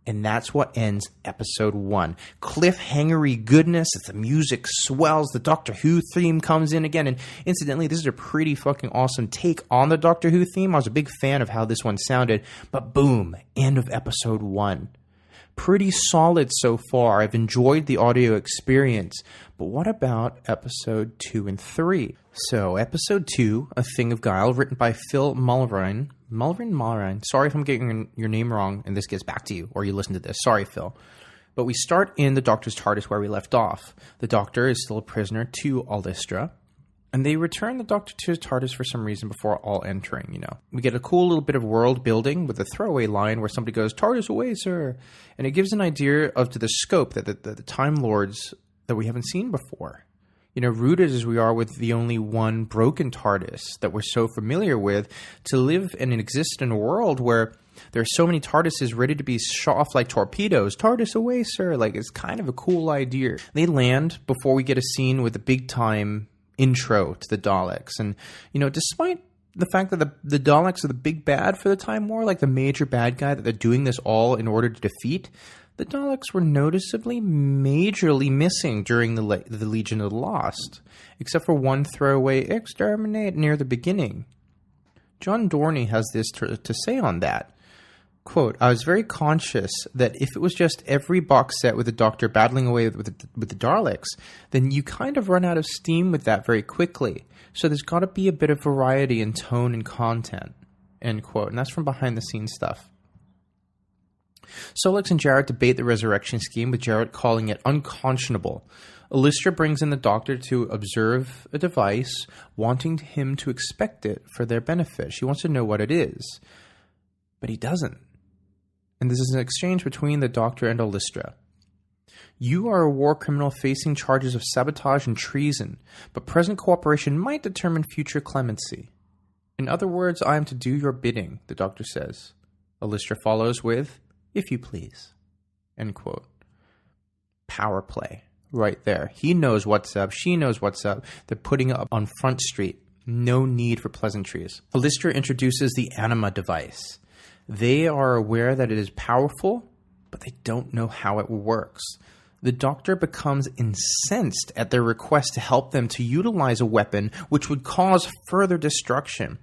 And that's what ends episode 1. Cliffhangery goodness as the music swells, the Doctor Who theme comes in again. And incidentally, this is a pretty fucking awesome take on the Doctor Who theme. I was a big fan of how this one sounded. But boom, end of episode 1. Pretty solid so far. I've enjoyed the audio experience. But what about episode 2 and 3? So, episode 2, A Thing of Guile, written by Phil Mulrine. Sorry if I'm getting your name wrong and this gets back to you, or you listen to this. Sorry, Phil. But we start in the Doctor's TARDIS where we left off. The Doctor is still a prisoner to Illustra, and they return the Doctor to his TARDIS for some reason before all entering, We get a cool little bit of world building with a throwaway line where somebody goes, "TARDIS away, sir." And it gives an idea of to the scope that the Time Lords that we haven't seen before. Rooted as we are with the only one broken TARDIS that we're so familiar with, to live and exist in a world where there are so many TARDISes ready to be shot off like torpedoes. "TARDIS away, sir." It's kind of a cool idea. They land before we get a scene with a big-time intro to the Daleks. And, despite the fact that the Daleks are the big bad for the Time War, like the major bad guy that they're doing this all in order to defeat, the Daleks were noticeably majorly missing during the Legion of the Lost, except for one throwaway "exterminate" near the beginning. John Dorney has this to say on that. Quote, "I was very conscious that if it was just every box set with the Doctor battling away with the Daleks, then you kind of run out of steam with that very quickly. So there's got to be a bit of variety in tone and content," end quote. And that's from behind-the-scenes stuff. Solex and Jared debate the resurrection scheme, with Jared calling it unconscionable. Illustra brings in the Doctor to observe a device, wanting him to expect it for their benefit. She wants to know what it is, but he doesn't. And this is an exchange between the Doctor and Illustra. "You are a war criminal facing charges of sabotage and treason, but present cooperation might determine future clemency. In other words, I am to do your bidding," the Doctor says. Illustra follows with, "If you please," end quote. Power play right there. He knows what's up. She knows what's up. They're putting it up on Front Street. No need for pleasantries. Illustra introduces the Anima device. They are aware that it is powerful, but they don't know how it works. The Doctor becomes incensed at their request to help them to utilize a weapon which would cause further destruction.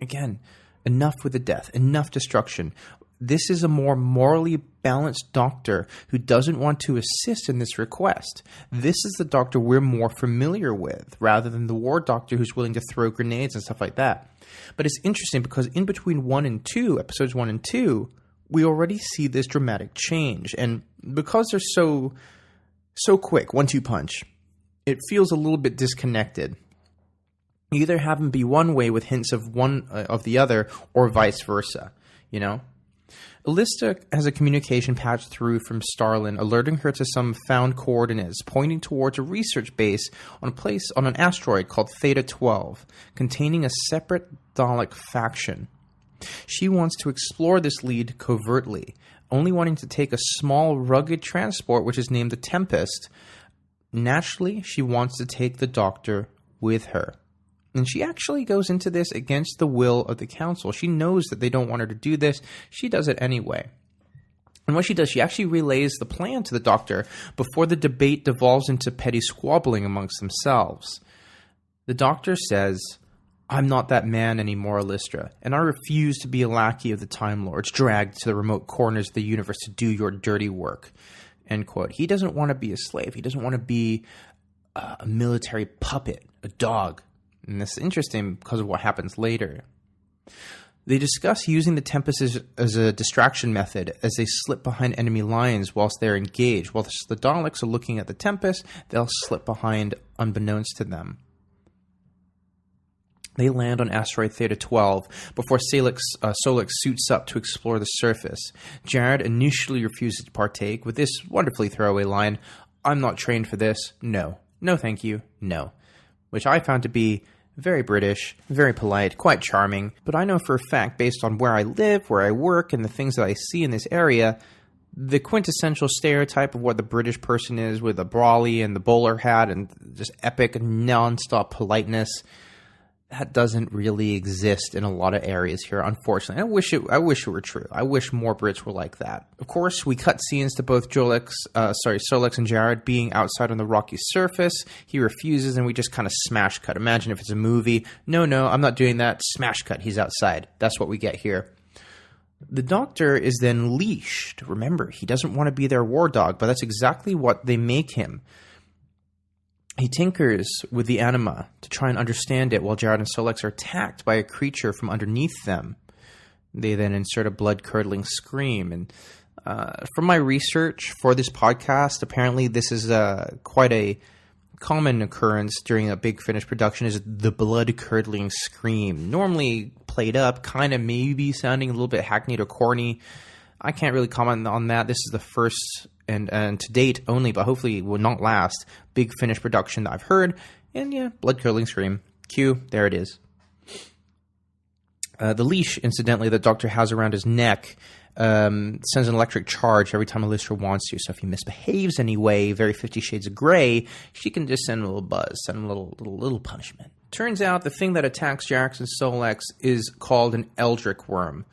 Again, enough with the death, enough destruction. This is a more morally balanced Doctor who doesn't want to assist in this request. This is the Doctor we're more familiar with, rather than the War Doctor who's willing to throw grenades and stuff like that. But it's interesting because in between 1 and 2, episodes 1 and 2, we already see this dramatic change. And because they're so quick, 1-2 punch, it feels a little bit disconnected. You either have them be one way with hints of one of the other, or vice versa, Illustra has a communication patched through from Starlin, alerting her to some found coordinates pointing towards a research base on an asteroid called Theta 12, containing a separate Dalek faction. She wants to explore this lead covertly, only wanting to take a small, rugged transport which is named the Tempest. Naturally, she wants to take the Doctor with her. And she actually goes into this against the will of the Council. She knows that they don't want her to do this. She does it anyway. And what she does, she actually relays the plan to the Doctor before the debate devolves into petty squabbling amongst themselves. The Doctor says, "I'm not that man anymore, Illustra, and I refuse to be a lackey of the Time Lords, dragged to the remote corners of the universe to do your dirty work. end quote. He doesn't want to be a slave. He doesn't want to be a military puppet, a dog. And this is interesting because of what happens later. They discuss using the Tempest as a distraction method as they slip behind enemy lines whilst they're engaged. While the Daleks are looking at the Tempest, they'll slip behind unbeknownst to them. They land on asteroid Theta 12 before Solix suits up to explore the surface. Jared initially refuses to partake with this wonderfully throwaway line, "I'm not trained for this. No. No thank you. No." Which I found to be very British, very polite, quite charming. But I know for a fact, based on where I live, where I work, and the things that I see in this area, the quintessential stereotype of what the British person is with the brawly and the bowler hat and just epic non-stop politeness, that doesn't really exist in a lot of areas here, unfortunately. I wish it were true. I wish more Brits were like that. Of course, we cut scenes to both Solix and Jared being outside on the rocky surface. He refuses, and we just kind of smash cut. Imagine if it's a movie. No, I'm not doing that. Smash cut. He's outside. That's what we get here. The Doctor is then leashed. Remember, he doesn't want to be their war dog, but that's exactly what they make him. He tinkers with the anima to try and understand it while Jared and Solix are attacked by a creature from underneath them. They then insert a blood-curdling scream. And from my research for this podcast, apparently this is quite a common occurrence during a Big Finish production, is the blood-curdling scream. Normally played up, kind of maybe sounding a little bit hackneyed or corny. I can't really comment on that. This is the first and to date only, but hopefully will not last, Big Finish production that I've heard. And yeah, blood-curdling scream. Cue, there it is. The leash, incidentally, that Doctor has around his neck sends an electric charge every time Alyssa wants to. So if he misbehaves anyway, very 50 Shades of Grey, she can just send him a little buzz, send him a little punishment. Turns out the thing that attacks Jax and Solix is called an Eldritch worm.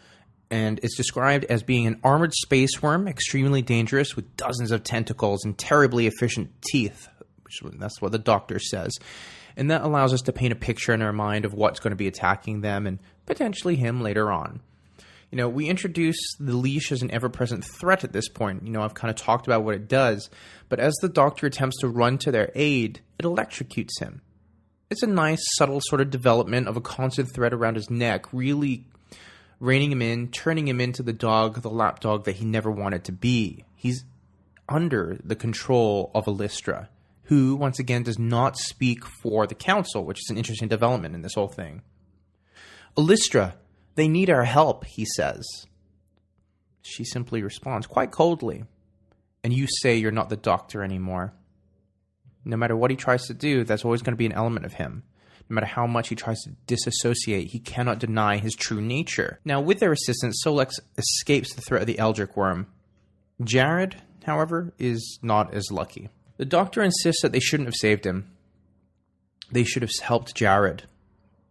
And it's described as being an armored space worm, extremely dangerous, with dozens of tentacles and terribly efficient teeth. That's what the Doctor says. And that allows us to paint a picture in our mind of what's going to be attacking them and potentially him later on. You know, we introduce the leash as an ever-present threat at this point. You know, I've kind of talked about what it does. But as the Doctor attempts to run to their aid, it electrocutes him. It's a nice, subtle sort of development of a constant thread around his neck, really reining him in, turning him into the lapdog that he never wanted to be. He's under the control of Alystra, who, once again, does not speak for the Council, which is an interesting development in this whole thing. "Alystra, they need our help," he says. She simply responds, quite coldly, "And you say you're not the Doctor anymore." No matter what he tries to do, that's always going to be an element of him. No matter how much he tries to disassociate, he cannot deny his true nature. Now, with their assistance, Solix escapes the threat of the Eldritch worm. Jared, however, is not as lucky. The Doctor insists that they shouldn't have saved him. They should have helped Jared,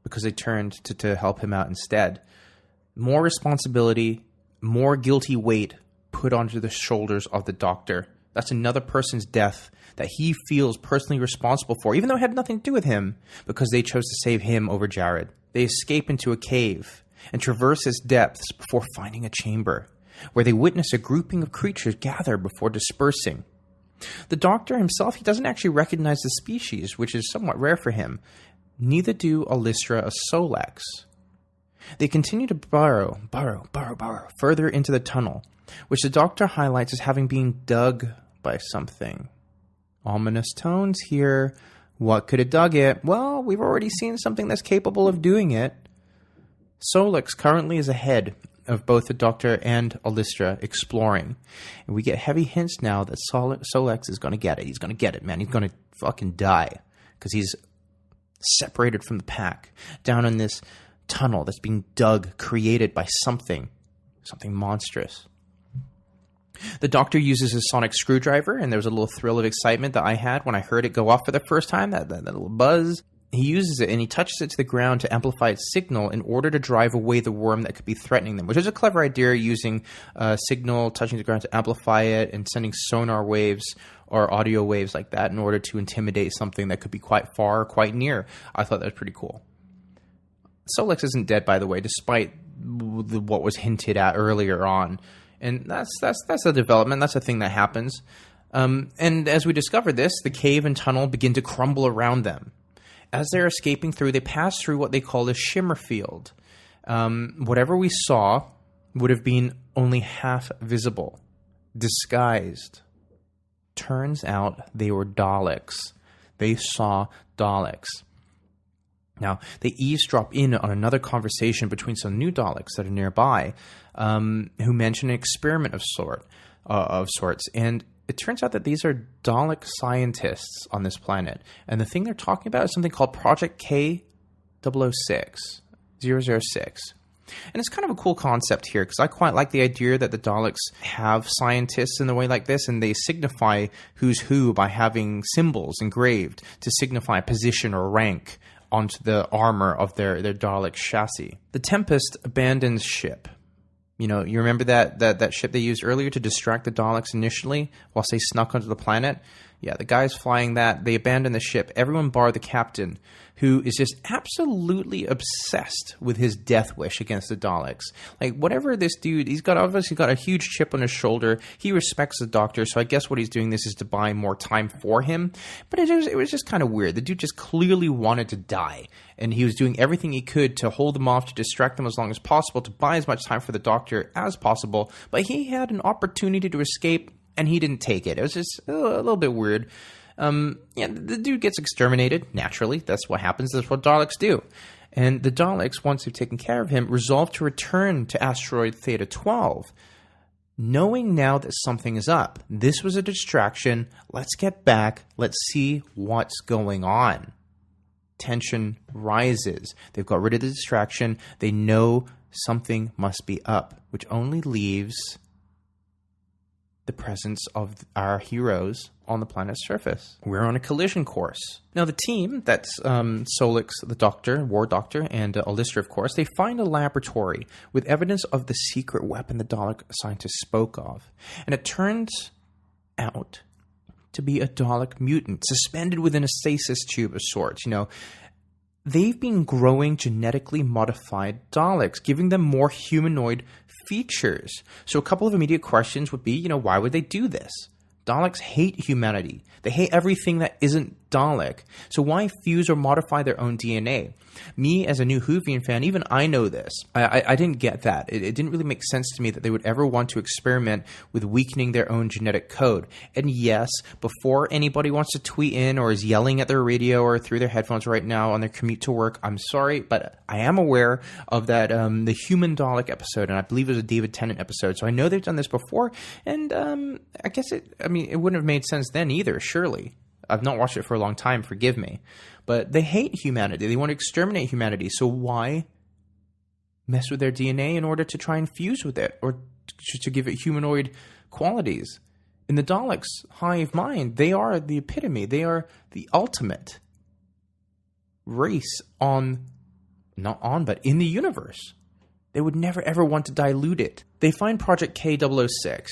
because they turned to help him out instead. More responsibility, more guilty weight put onto the shoulders of the Doctor. That's another person's death that he feels personally responsible for, even though it had nothing to do with him, because they chose to save him over Jared. They escape into a cave and traverse its depths before finding a chamber, where they witness a grouping of creatures gather before dispersing. The Doctor himself, he doesn't actually recognize the species, which is somewhat rare for him. Neither do Alystra or Solix. They continue to burrow further into the tunnel, which the Doctor highlights as having been dug by something. Ominous tones here. What could have dug it? Well, we've already seen something that's capable of doing it. Solix currently is ahead of both the Doctor and Alystra exploring. And we get heavy hints now that Solix is going to get it. He's going to get it, man. He's going to fucking die. Because he's separated from the pack. Down in this tunnel that's being dug, created by something. Something monstrous. The Doctor uses his sonic screwdriver, and there was a little thrill of excitement that I had when I heard it go off for the first time, that little buzz. He uses it, and he touches it to the ground to amplify its signal in order to drive away the worm that could be threatening them, which is a clever idea, using signal, touching the ground to amplify it, and sending sonar waves or audio waves like that in order to intimidate something that could be quite far or quite near. I thought that was pretty cool. Solix isn't dead, by the way, despite what was hinted at earlier on. And that's a development. That's a thing that happens. And as we discover this, the cave and tunnel begin to crumble around them. As they're escaping through, they pass through what they call a shimmer field. Whatever we saw would have been only half visible, disguised. Turns out they were Daleks. They saw Daleks. Now, they eavesdrop in on another conversation between some new Daleks that are nearby, who mention an experiment of sorts. And it turns out that these are Dalek scientists on this planet. And the thing they're talking about is something called Project K006. 006. And it's kind of a cool concept here, because I quite like the idea that the Daleks have scientists in a way like this, and they signify who's who by having symbols engraved to signify position or rank onto the armor of their Dalek chassis. The Tempest abandons ship. You know, you remember that ship they used earlier to distract the Daleks initially whilst they snuck onto the planet? Yeah, the guys flying that, they abandon the ship. Everyone bar the captain, who is just absolutely obsessed with his death wish against the Daleks. Like, whatever this dude, he's obviously got a huge chip on his shoulder. He respects the Doctor, so I guess what he's doing this is to buy more time for him. But it was just kind of weird. The dude just clearly wanted to die, and he was doing everything he could to hold them off, to distract them as long as possible, to buy as much time for the Doctor as possible. But he had an opportunity to escape, and he didn't take it. It was just a little bit weird. The dude gets exterminated, naturally. That's what happens. That's what Daleks do. And the Daleks, once they've taken care of him, resolve to return to asteroid Theta 12, knowing now that something is up. This was a distraction. Let's get back. Let's see what's going on. Tension rises. They've got rid of the distraction. They know something must be up, which only leaves the presence of our heroes on the planet's surface. We're on a collision course. Now, the team, that's Solix, the Doctor, War Doctor, and Alistair, of course, they find a laboratory with evidence of the secret weapon the Dalek scientists spoke of. And it turns out to be a Dalek mutant, suspended within a stasis tube of sorts. You know, they've been growing genetically modified Daleks, giving them more humanoid features. So a couple of immediate questions would be, why would they do this? Daleks hate humanity. They hate everything that isn't Dalek. So why fuse or modify their own DNA? Me, as a new Whovian fan, even I know this. I didn't get that. It didn't really make sense to me that they would ever want to experiment with weakening their own genetic code. And yes, before anybody wants to tweet in or is yelling at their radio or through their headphones right now on their commute to work, I'm sorry, but I am aware of that the Human Dalek episode, and I believe it was a David Tennant episode. So I know they've done this before, and I guess it wouldn't have made sense then either, surely. I've not watched it for a long time, forgive me. But they hate humanity. They want to exterminate humanity. So why mess with their DNA in order to try and fuse with it or to give it humanoid qualities? In the Daleks' hive mind, they are the epitome. They are the ultimate race but in the universe. They would never ever want to dilute it. They find Project K006.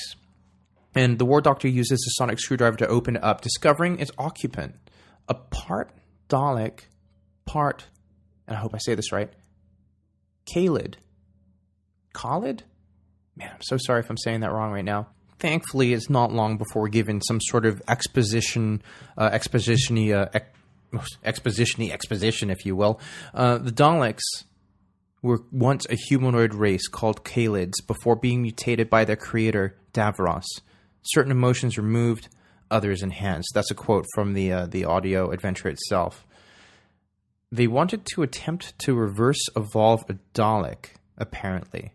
And the War Doctor uses a sonic screwdriver to open it up, discovering its occupant, a part Dalek, part, and I hope I say this right, Khalid. Khalid? Man, I'm so sorry if I'm saying that wrong right now. Thankfully, it's not long before we're given some sort of exposition, if you will. The Daleks were once a humanoid race called Khalids before being mutated by their creator, Davros. Certain emotions removed, others enhanced. That's a quote from the audio adventure itself. They wanted to attempt to reverse evolve a Dalek, apparently.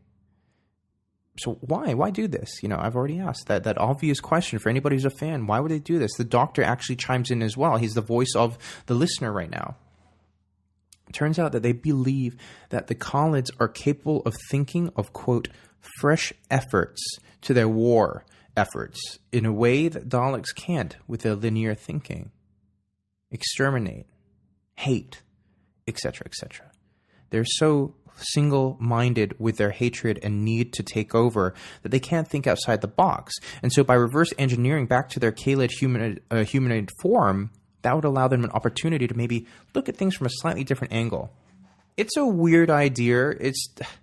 So why? Why do this? I've already asked that obvious question for anybody who's a fan. Why would they do this? The Doctor actually chimes in as well. He's the voice of the listener right now. It turns out that they believe that the Khalids are capable of thinking of, quote, fresh efforts to their war efforts in a way that Daleks can't with their linear thinking. Exterminate, hate, etc., etc. They're so single-minded with their hatred and need to take over that they can't think outside the box. And so by reverse engineering back to their Khalid humanoid form, that would allow them an opportunity to maybe look at things from a slightly different angle. It's a weird idea.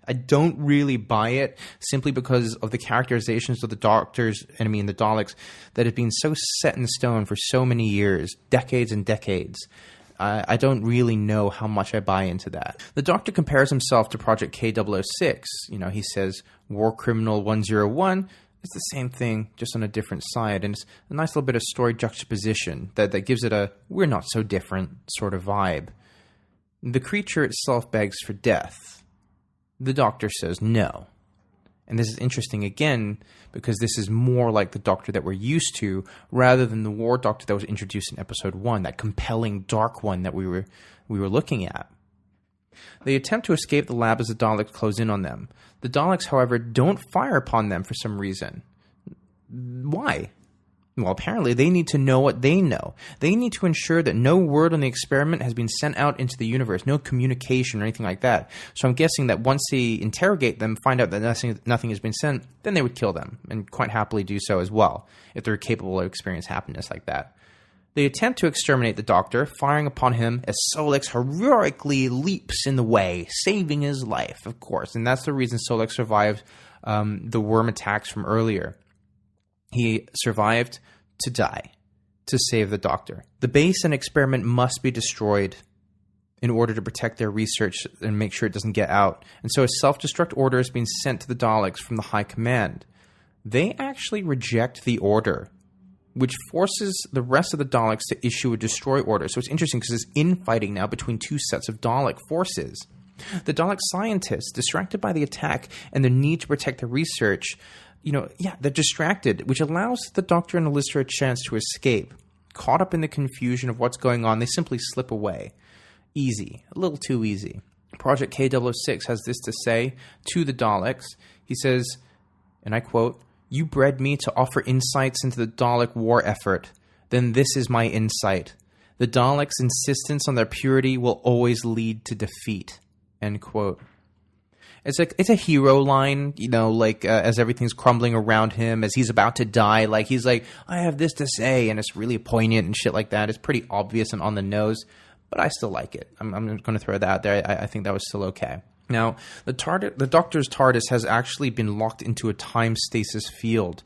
I don't really buy it simply because of the characterizations of the Doctors, and I mean the Daleks, that have been so set in stone for so many years, decades and decades. I don't really know how much I buy into that. The Doctor compares himself to Project K006. He says War Criminal 101 is the same thing, just on a different side, and it's a nice little bit of story juxtaposition that gives it a we're not so different sort of vibe. The creature itself begs for death. The Doctor says no. And this is interesting again, because this is more like the Doctor that we're used to, rather than the War Doctor that was introduced in Episode 1, that compelling dark one that we were looking at. They attempt to escape the lab as the Daleks close in on them. The Daleks, however, don't fire upon them for some reason. Why? Well, apparently they need to know what they know. They need to ensure that no word on the experiment has been sent out into the universe, no communication or anything like that. So I'm guessing that once they interrogate them, find out that nothing has been sent, then they would kill them, and quite happily do so as well, if they're capable of experiencing happiness like that. They attempt to exterminate the Doctor, firing upon him as Solex heroically leaps in the way, saving his life, of course. And that's the reason Solex survived the worm attacks from earlier. He survived to die, to save the Doctor. The base and experiment must be destroyed in order to protect their research and make sure it doesn't get out. And so a self-destruct order is being sent to the Daleks from the High Command. They actually reject the order, which forces the rest of the Daleks to issue a destroy order. So it's interesting because there's infighting now between two sets of Dalek forces. The Dalek scientists, distracted by the attack and the need to protect their research, they're distracted, which allows the Doctor and Alyssa a chance to escape. Caught up in the confusion of what's going on, they simply slip away. Easy. A little too easy. Project K006 has this to say to the Daleks. He says, and I quote, "You bred me to offer insights into the Dalek war effort. Then this is my insight. The Daleks' insistence on their purity will always lead to defeat." End quote. It's a hero line, as everything's crumbling around him, as he's about to die. Like, he's like, I have this to say, and it's really poignant and shit like that. It's pretty obvious and on the nose, but I still like it. I'm going to throw that out there. I think that was still okay. Now, the Doctor's TARDIS has actually been locked into a time stasis field,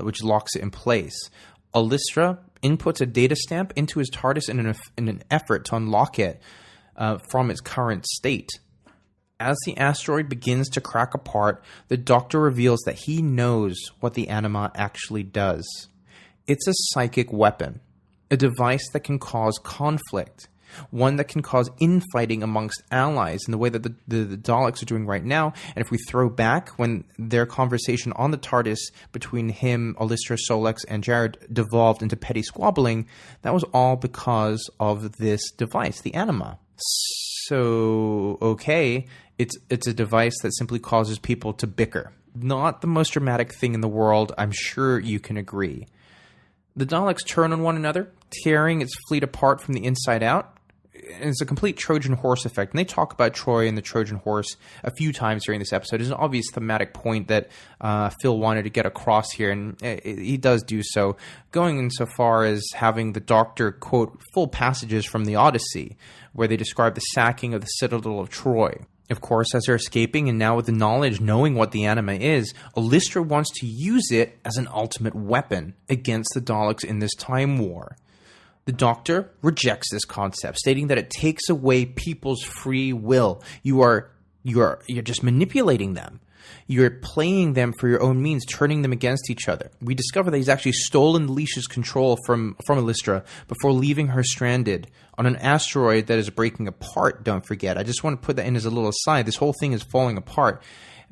which locks it in place. Alyssa inputs a data stamp into his TARDIS in an effort to unlock it from its current state. As the asteroid begins to crack apart, the Doctor reveals that he knows what the anima actually does. It's a psychic weapon, a device that can cause conflict, one that can cause infighting amongst allies in the way that the Daleks are doing right now. And if we throw back when their conversation on the TARDIS between him, Alyssa, Solex, and Jared devolved into petty squabbling, that was all because of this device, the anima. So, okay, it's a device that simply causes people to bicker. Not the most dramatic thing in the world, I'm sure you can agree. The Daleks turn on one another, tearing its fleet apart from the inside out. And it's a complete Trojan horse effect. And they talk about Troy and the Trojan horse a few times during this episode. It's an obvious thematic point that Phil wanted to get across here, and he does do so, going insofar as having the Doctor quote full passages from the Odyssey, where they describe the sacking of the citadel of Troy. Of course, as they're escaping, and now with the knowledge, knowing what the anima is, Alyssa wants to use it as an ultimate weapon against the Daleks in this time war. The Doctor rejects this concept, stating that it takes away people's free will. You're just manipulating them. You're playing them for your own means, turning them against each other. We discover that he's actually stolen Leish's control from Alyssa before leaving her stranded on an asteroid that is breaking apart, don't forget. I just want to put that in as a little aside. This whole thing is falling apart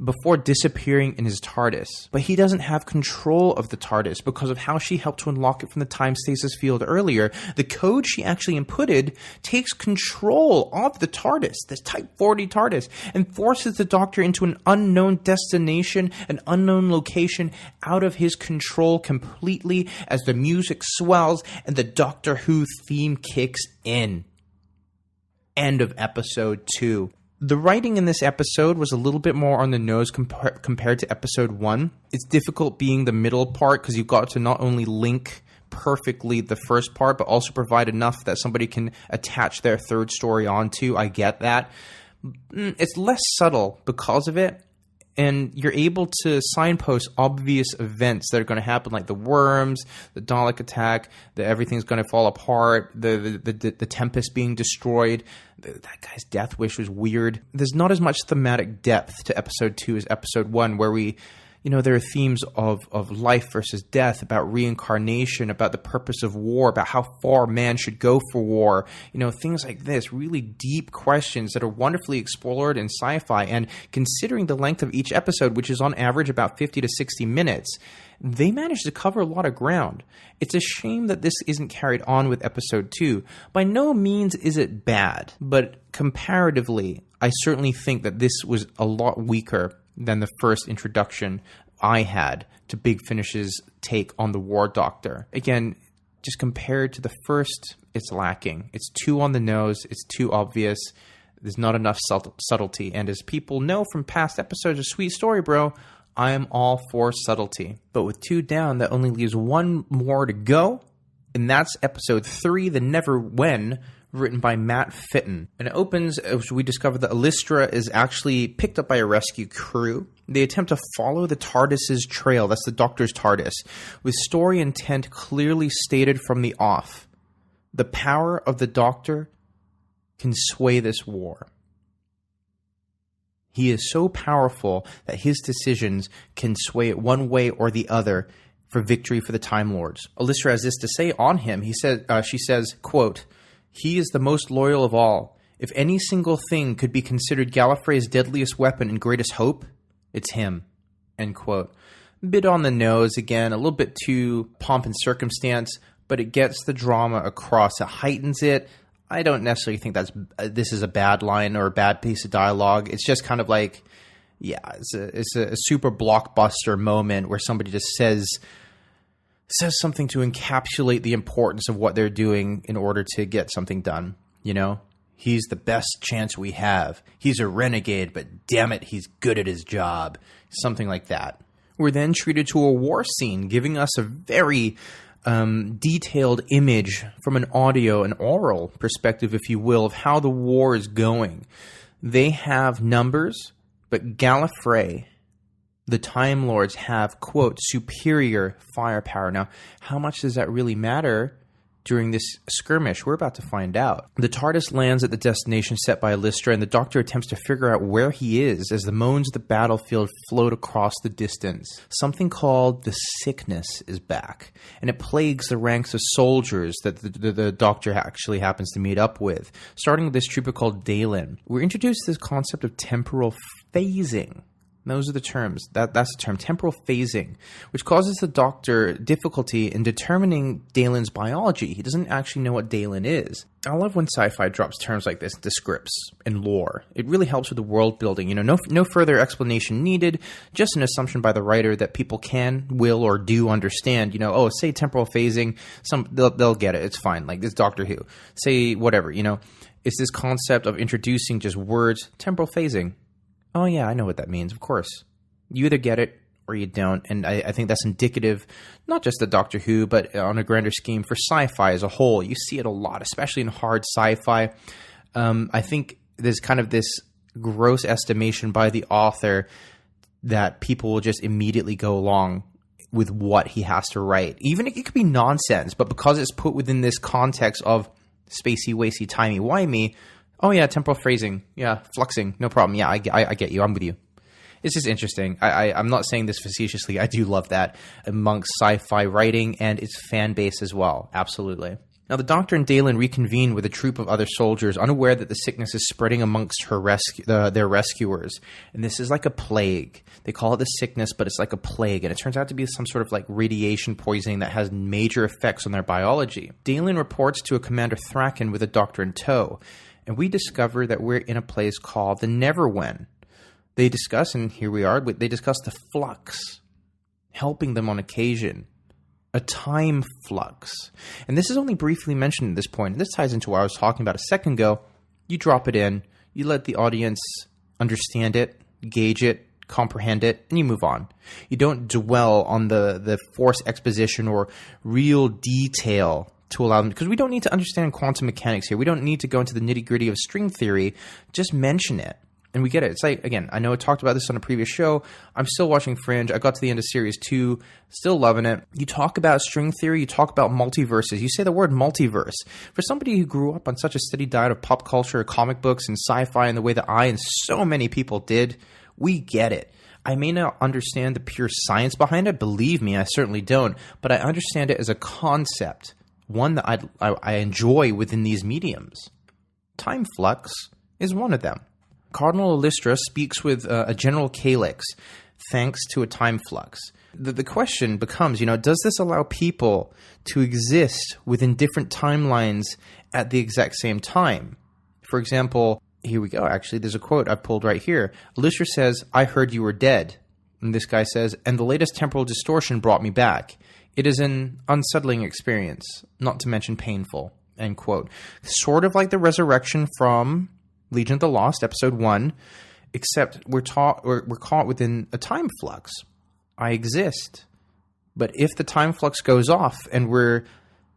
before disappearing in his TARDIS. But he doesn't have control of the TARDIS because of how she helped to unlock it from the time stasis field earlier. The code she actually inputted takes control of the TARDIS, this Type 40 TARDIS, and forces the Doctor into an unknown destination, an unknown location, out of his control completely as the music swells and the Doctor Who theme kicks in. End of episode 2. The writing in this episode was a little bit more on the nose compared to episode 1. It's difficult being the middle part because you've got to not only link perfectly the first part, but also provide enough that somebody can attach their third story onto. I get that. It's less subtle because of it, and you're able to signpost obvious events that are going to happen, like the worms, the Dalek attack, everything's going to fall apart, the Tempest being destroyed. That guy's death wish was weird. There's not as much thematic depth to episode 2 as episode 1, where there are themes of life versus death, about reincarnation, about the purpose of war, about how far man should go for war. Things like this, really deep questions that are wonderfully explored in sci-fi. And considering the length of each episode, which is on average about 50 to 60 minutes, they managed to cover a lot of ground. It's a shame that this isn't carried on with episode 2. By no means is it bad, but comparatively, I certainly think that this was a lot weaker than the first introduction I had to Big Finish's take on the War Doctor. Again, just compared to the first, it's lacking. It's too on the nose. It's too obvious. There's not enough subtlety. And as people know from past episodes of Sweet Story Bro, I am all for subtlety. But with 2 down, that only leaves 1 more to go. And that's episode 3, The Never When, written by Matt Fitton. And it opens as we discover that Illustra is actually picked up by a rescue crew. They attempt to follow the TARDIS's trail, that's the Doctor's TARDIS, with story intent clearly stated from the off. The power of the Doctor can sway this war. He is so powerful that his decisions can sway it one way or the other for victory for the Time Lords. Illustra has this to say on him. She says, quote, "He is the most loyal of all. If any single thing could be considered Gallifrey's deadliest weapon and greatest hope, it's him." End quote. A bit on the nose again, a little bit too pomp and circumstance, but it gets the drama across. It heightens it. I don't necessarily think this is a bad line or a bad piece of dialogue. It's just kind of like, it's a super blockbuster moment where somebody just says something to encapsulate the importance of what they're doing in order to get something done. He's the best chance we have. He's a renegade, but damn it, he's good at his job. Something like that. We're then treated to a war scene, giving us a very detailed image from an audio and oral perspective, if you will, of how the war is going. They have numbers, but Gallifrey, the Time Lords, have, quote, superior firepower. Now, how much does that really matter during this skirmish? We're about to find out. The TARDIS lands at the destination set by Illustra, and the Doctor attempts to figure out where he is as the moans of the battlefield float across the distance. Something called the sickness is back, and it plagues the ranks of soldiers that the Doctor actually happens to meet up with, starting with this trooper called Dalen. We're introduced to this concept of temporal phasing. Those are the terms. That's the term, temporal phasing, which causes the Doctor difficulty in determining Dalen's biology. He doesn't actually know what Dalen is. I love when sci-fi drops terms like this into scripts and lore. It really helps with the world building. No further explanation needed, just an assumption by the writer that people can, will, or do understand. Say temporal phasing, they'll get it. It's fine. Like this Doctor Who. Say whatever, It's this concept of introducing just words, temporal phasing. Oh, yeah, I know what that means, of course. You either get it or you don't, and I think that's indicative, not just of Doctor Who, but on a grander scheme for sci-fi as a whole. You see it a lot, especially in hard sci-fi. I think there's kind of this gross estimation by the author that people will just immediately go along with what he has to write. Even if it could be nonsense, but because it's put within this context of spacey, wacy, timey-wimey, oh, yeah, temporal phrasing. Yeah, fluxing. No problem. Yeah, I get you. I'm with you. It's just interesting. I'm not saying this facetiously. I do love that amongst sci-fi writing and its fan base as well. Absolutely. Now, the Doctor and Dalen reconvene with a troop of other soldiers, unaware that the sickness is spreading amongst their rescuers. And this is like a plague. They call it the sickness, but it's like a plague. And it turns out to be some sort of like radiation poisoning that has major effects on their biology. Dalen reports to a Commander Thrackan with the Doctor in tow. And we discover that we're in a place called the Never When. They discuss, and here we are, they discuss the flux, helping them on occasion. A time flux. And this is only briefly mentioned at this point. And this ties into what I was talking about a second ago. You drop it in, you let the audience understand it, gauge it, comprehend it, and you move on. You don't dwell on the forced exposition or real detail to allow them, because we don't need to understand quantum mechanics here. We don't need to go into the nitty-gritty of string theory. Just mention it. And we get it. It's like, again, I know I talked about this on a previous show. I'm still watching Fringe. I got to the end of Series 2. Still loving it. You talk about string theory. You talk about multiverses. You say the word multiverse. For somebody who grew up on such a steady diet of pop culture, comic books, and sci-fi in the way that I and so many people did, we get it. I may not understand the pure science behind it. Believe me, I certainly don't. But I understand it as a concept. One that I enjoy within these mediums. Time flux is one of them. Cardinal Illustra speaks with a general calyx thanks to a time flux. The question becomes, does this allow people to exist within different timelines at the exact same time? For example, here we go. Actually, there's a quote I've pulled right here. Illustra says, "I heard you were dead." And this guy says, "And the latest temporal distortion brought me back. It is an unsettling experience, not to mention painful." End quote. Sort of like the resurrection from Legion of the Lost, Episode 1, except we're caught within a time flux. I exist. But if the time flux goes off and we're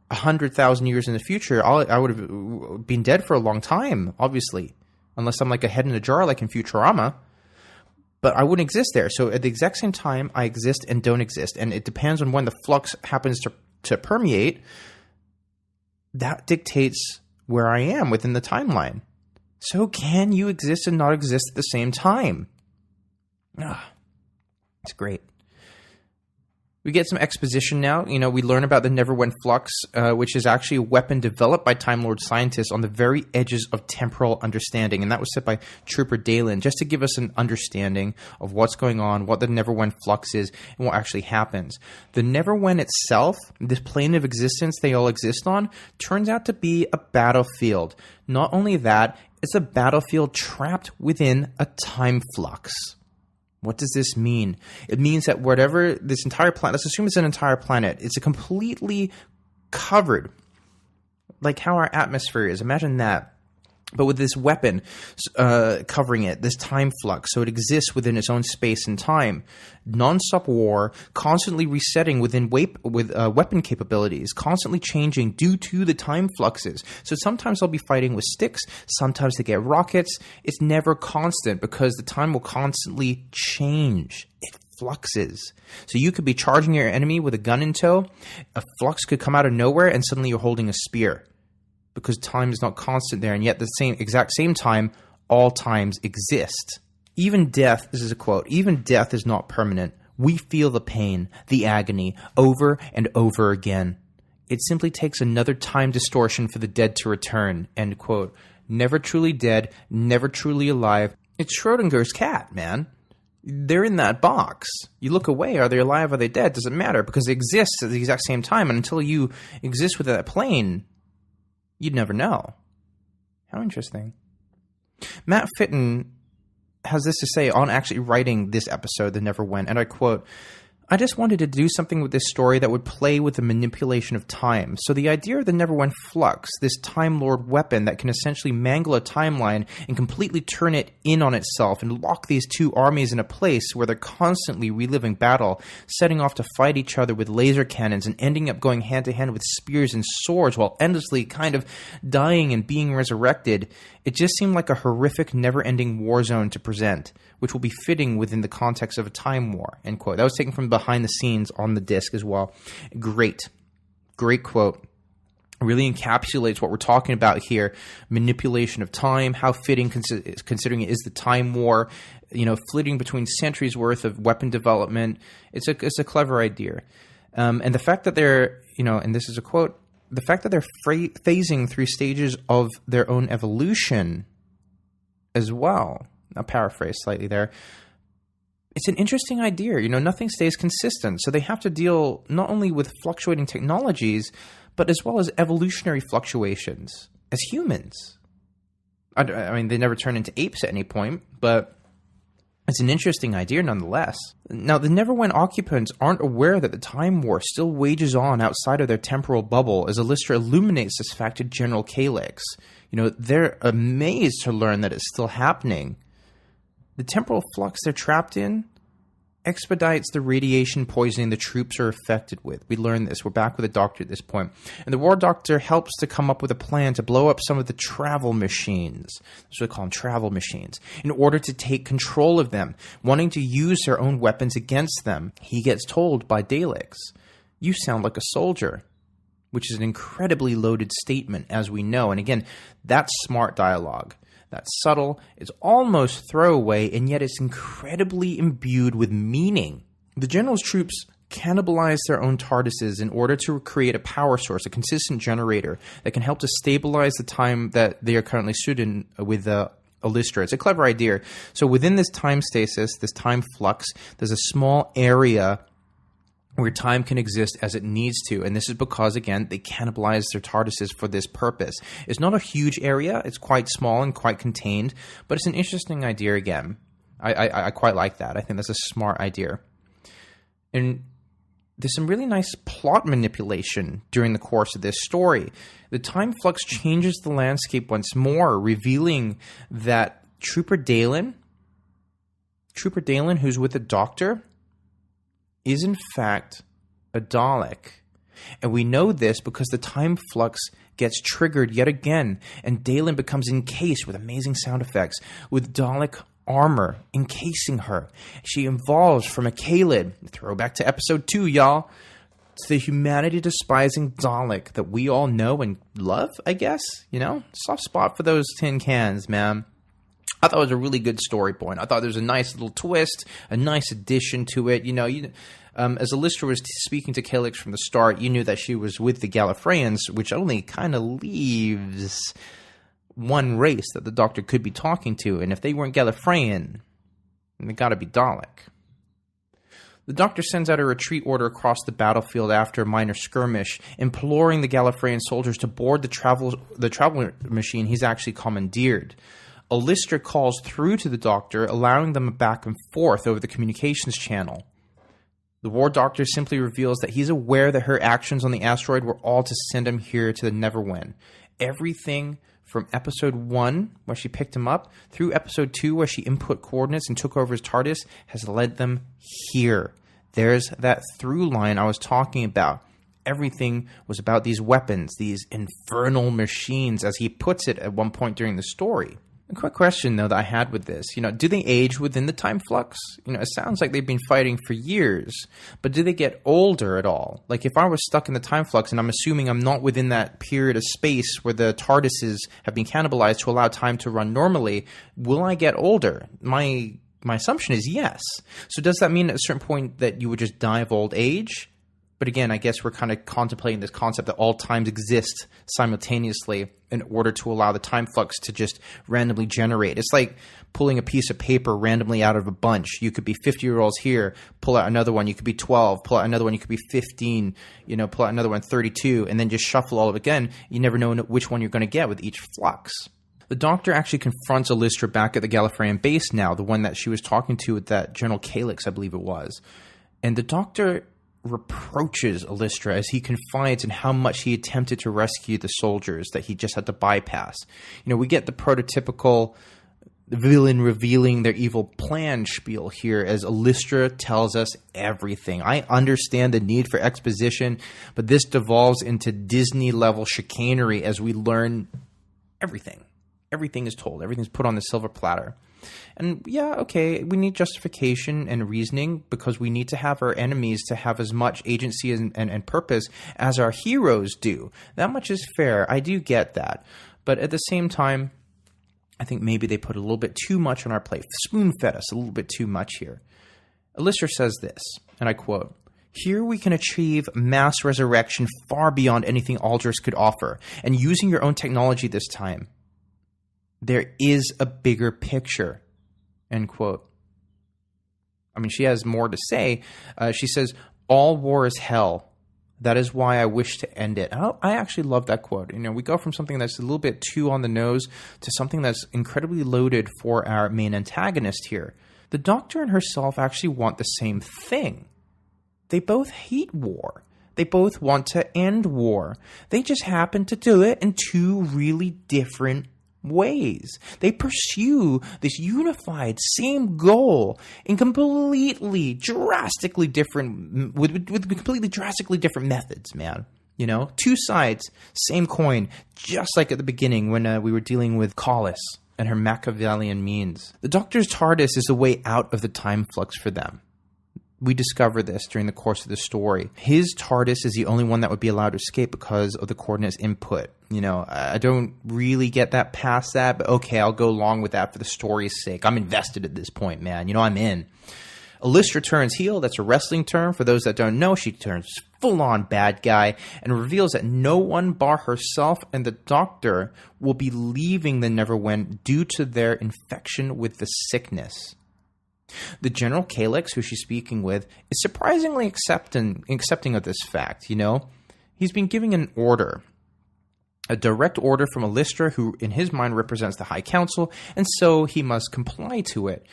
100,000 years in the future, I would have been dead for a long time, obviously. Unless I'm like a head in a jar like in Futurama. But I wouldn't exist there. So at the exact same time, I exist and don't exist. And it depends on when the flux happens to permeate. That dictates where I am within the timeline. So can you exist and not exist at the same time? It's great. We get some exposition now. We learn about the Neverwhen Flux, which is actually a weapon developed by Time Lord scientists on the very edges of temporal understanding. And that was said by Trooper Dalen, just to give us an understanding of what's going on, what the Neverwhen Flux is, and what actually happens. The Neverwhen itself, this plane of existence they all exist on, turns out to be a battlefield. Not only that, it's a battlefield trapped within a time flux. What does this mean? It means that whatever this entire planet, let's assume it's an entire planet, it's a completely covered, like how our atmosphere is. Imagine that. But with this weapon covering it, this time flux, so it exists within its own space and time. Non-stop war, constantly resetting with weapon capabilities, constantly changing due to the time fluxes. So sometimes they'll be fighting with sticks, sometimes they get rockets. It's never constant because the time will constantly change. It fluxes. So you could be charging your enemy with a gun in tow, a flux could come out of nowhere, and suddenly you're holding a spear. Because time is not constant there, and yet at the exact same time, all times exist. Even death, this is a quote, even death is not permanent. We feel the pain, the agony, over and over again. It simply takes another time distortion for the dead to return, end quote. Never truly dead, never truly alive. It's Schrodinger's cat, man. They're in that box. You look away, are they alive, are they dead? Doesn't matter, because they exist at the exact same time, and until you exist within that plane, you'd never know. How interesting. Matt Fitton has this to say on actually writing this episode, The Neverwhen, and I quote, "I just wanted to do something with this story that would play with the manipulation of time. So the idea of the Neverwhen Flux, this Time Lord weapon that can essentially mangle a timeline and completely turn it in on itself and lock these two armies in a place where they're constantly reliving battle, setting off to fight each other with laser cannons and ending up going hand to hand with spears and swords while endlessly kind of dying and being resurrected. It just seemed like a horrific, never-ending war zone to present, which will be fitting within the context of a time war," end quote. That was taken from behind the scenes on the disc as well. Great quote. Really encapsulates what we're talking about here. Manipulation of time, how fitting considering it is the time war, flitting between centuries worth of weapon development. It's a clever idea. And the fact that they're, and this is a quote, the fact that they're phasing through stages of their own evolution as well. I'll paraphrase slightly there. It's an interesting idea. Nothing stays consistent. So they have to deal not only with fluctuating technologies, but as well as evolutionary fluctuations as humans. I mean, they never turn into apes at any point, but it's an interesting idea nonetheless. Now, the Neverwhen occupants aren't aware that the time war still wages on outside of their temporal bubble, as Illustra illuminates this fact to General Calyx. They're amazed to learn that it's still happening. The temporal flux they're trapped in expedites the radiation poisoning the troops are affected with. We learn this. We're back with the doctor at this point. And the war doctor helps to come up with a plan to blow up some of the travel machines. That's what we call them, travel machines. In order to take control of them, wanting to use their own weapons against them. He gets told by Daleks, "You sound like a soldier," which is an incredibly loaded statement, as we know. And again, that's smart dialogue. That's subtle, it's almost throwaway, and yet it's incredibly imbued with meaning. The General's troops cannibalize their own TARDISes in order to create a power source, a consistent generator that can help to stabilize the time that they are currently stood in with Alystra. It's a clever idea. So within this time stasis, this time flux, there's a small area where time can exist as it needs to. And this is because, again, they cannibalize their TARDISes for this purpose. It's not a huge area. It's quite small and quite contained, but it's an interesting idea again. I quite like that. I think that's a smart idea. And there's some really nice plot manipulation during the course of this story. The time flux changes the landscape once more, revealing that Trooper Dalen, who's with the Doctor, is in fact a Dalek. And we know this because the time flux gets triggered yet again, and Dalen becomes encased with amazing sound effects, with Dalek armor encasing her. She evolves from a Kalid, throwback to episode 2, y'all, to the humanity-despising Dalek that we all know and love, I guess. You know, soft spot for those tin cans, man. I thought it was a really good story point. I thought there was a nice little twist, a nice addition to it. As Alystra was speaking to Kalix from the start, you knew that she was with the Gallifreyans, which only kind of leaves one race that the Doctor could be talking to. And if they weren't Gallifreyan, then they got to be Dalek. The Doctor sends out a retreat order across the battlefield after a minor skirmish, imploring the Gallifreyan soldiers to board the travel machine he's actually commandeered. Alystra calls through to the Doctor, allowing them a back and forth over the communications channel. The War Doctor simply reveals that he's aware that her actions on the asteroid were all to send him here to the Neverwin. Everything from episode 1, where she picked him up, through episode 2, where she input coordinates and took over his TARDIS, has led them here. There's that through line I was talking about. Everything was about these weapons, these infernal machines, as he puts it at one point during the story. A quick question, though, that I had with this, do they age within the time flux? It sounds like they've been fighting for years, but do they get older at all? Like, if I was stuck in the time flux, and I'm assuming I'm not within that period of space where the TARDISes have been cannibalized to allow time to run normally, will I get older? My assumption is yes. So does that mean at a certain point that you would just die of old age? But again, I guess we're kind of contemplating this concept that all times exist simultaneously in order to allow the time flux to just randomly generate. It's like pulling a piece of paper randomly out of a bunch. You could be 50-year-olds here, pull out another one, you could be 12, pull out another one, you could be 15, pull out another one, 32, and then just shuffle all of it again. You never know which one you're going to get with each flux. The Doctor actually confronts Alystra back at the Gallifreyan base now, the one that she was talking to with that General Kalix, I believe it was. And the Doctor reproaches Alystra as he confides in how much he attempted to rescue the soldiers that he just had to bypass. We get the prototypical villain revealing their evil plan spiel here as Alystra tells us everything. I understand the need for exposition, but this devolves into Disney-level chicanery as we learn everything. Everything is told. Everything's put on the silver platter. And yeah, okay, we need justification and reasoning because we need to have our enemies to have as much agency and purpose as our heroes do. That much is fair. I do get that. But at the same time, I think maybe they put a little bit too much on our plate. Spoon-fed us a little bit too much here. Alystra says this, and I quote, "Here we can achieve mass resurrection far beyond anything Aldris could offer, and using your own technology this time. There is a bigger picture," end quote. I mean, she has more to say. She says, "All war is hell. That is why I wish to end it." I actually love that quote. We go from something that's a little bit too on the nose to something that's incredibly loaded for our main antagonist here. The Doctor and herself actually want the same thing. They both hate war. They both want to end war. They just happen to do it in two really different ways. They pursue this unified same goal in completely drastically different with completely drastically different methods, man. You know, two sides, same coin, just like at the beginning when we were dealing with Collis and her Machiavellian means. The Doctor's TARDIS is the way out of the time flux for them. We discover this during the course of the story. His TARDIS is the only one that would be allowed to escape because of the coordinates input. You know, I don't really get that past that, but okay, I'll go along with that for the story's sake. I'm invested at this point, man. You know, I'm in. Alyssa turns heel. That's a wrestling term. For those that don't know, she turns full-on bad guy and reveals that no one bar herself and the Doctor will be leaving the Neverwhen due to their infection with the sickness. The General Calyx, who she's speaking with, is surprisingly accepting of this fact, you know. He's been giving an order, a direct order from Alyssa, who in his mind represents the High Council, and so he must comply to it.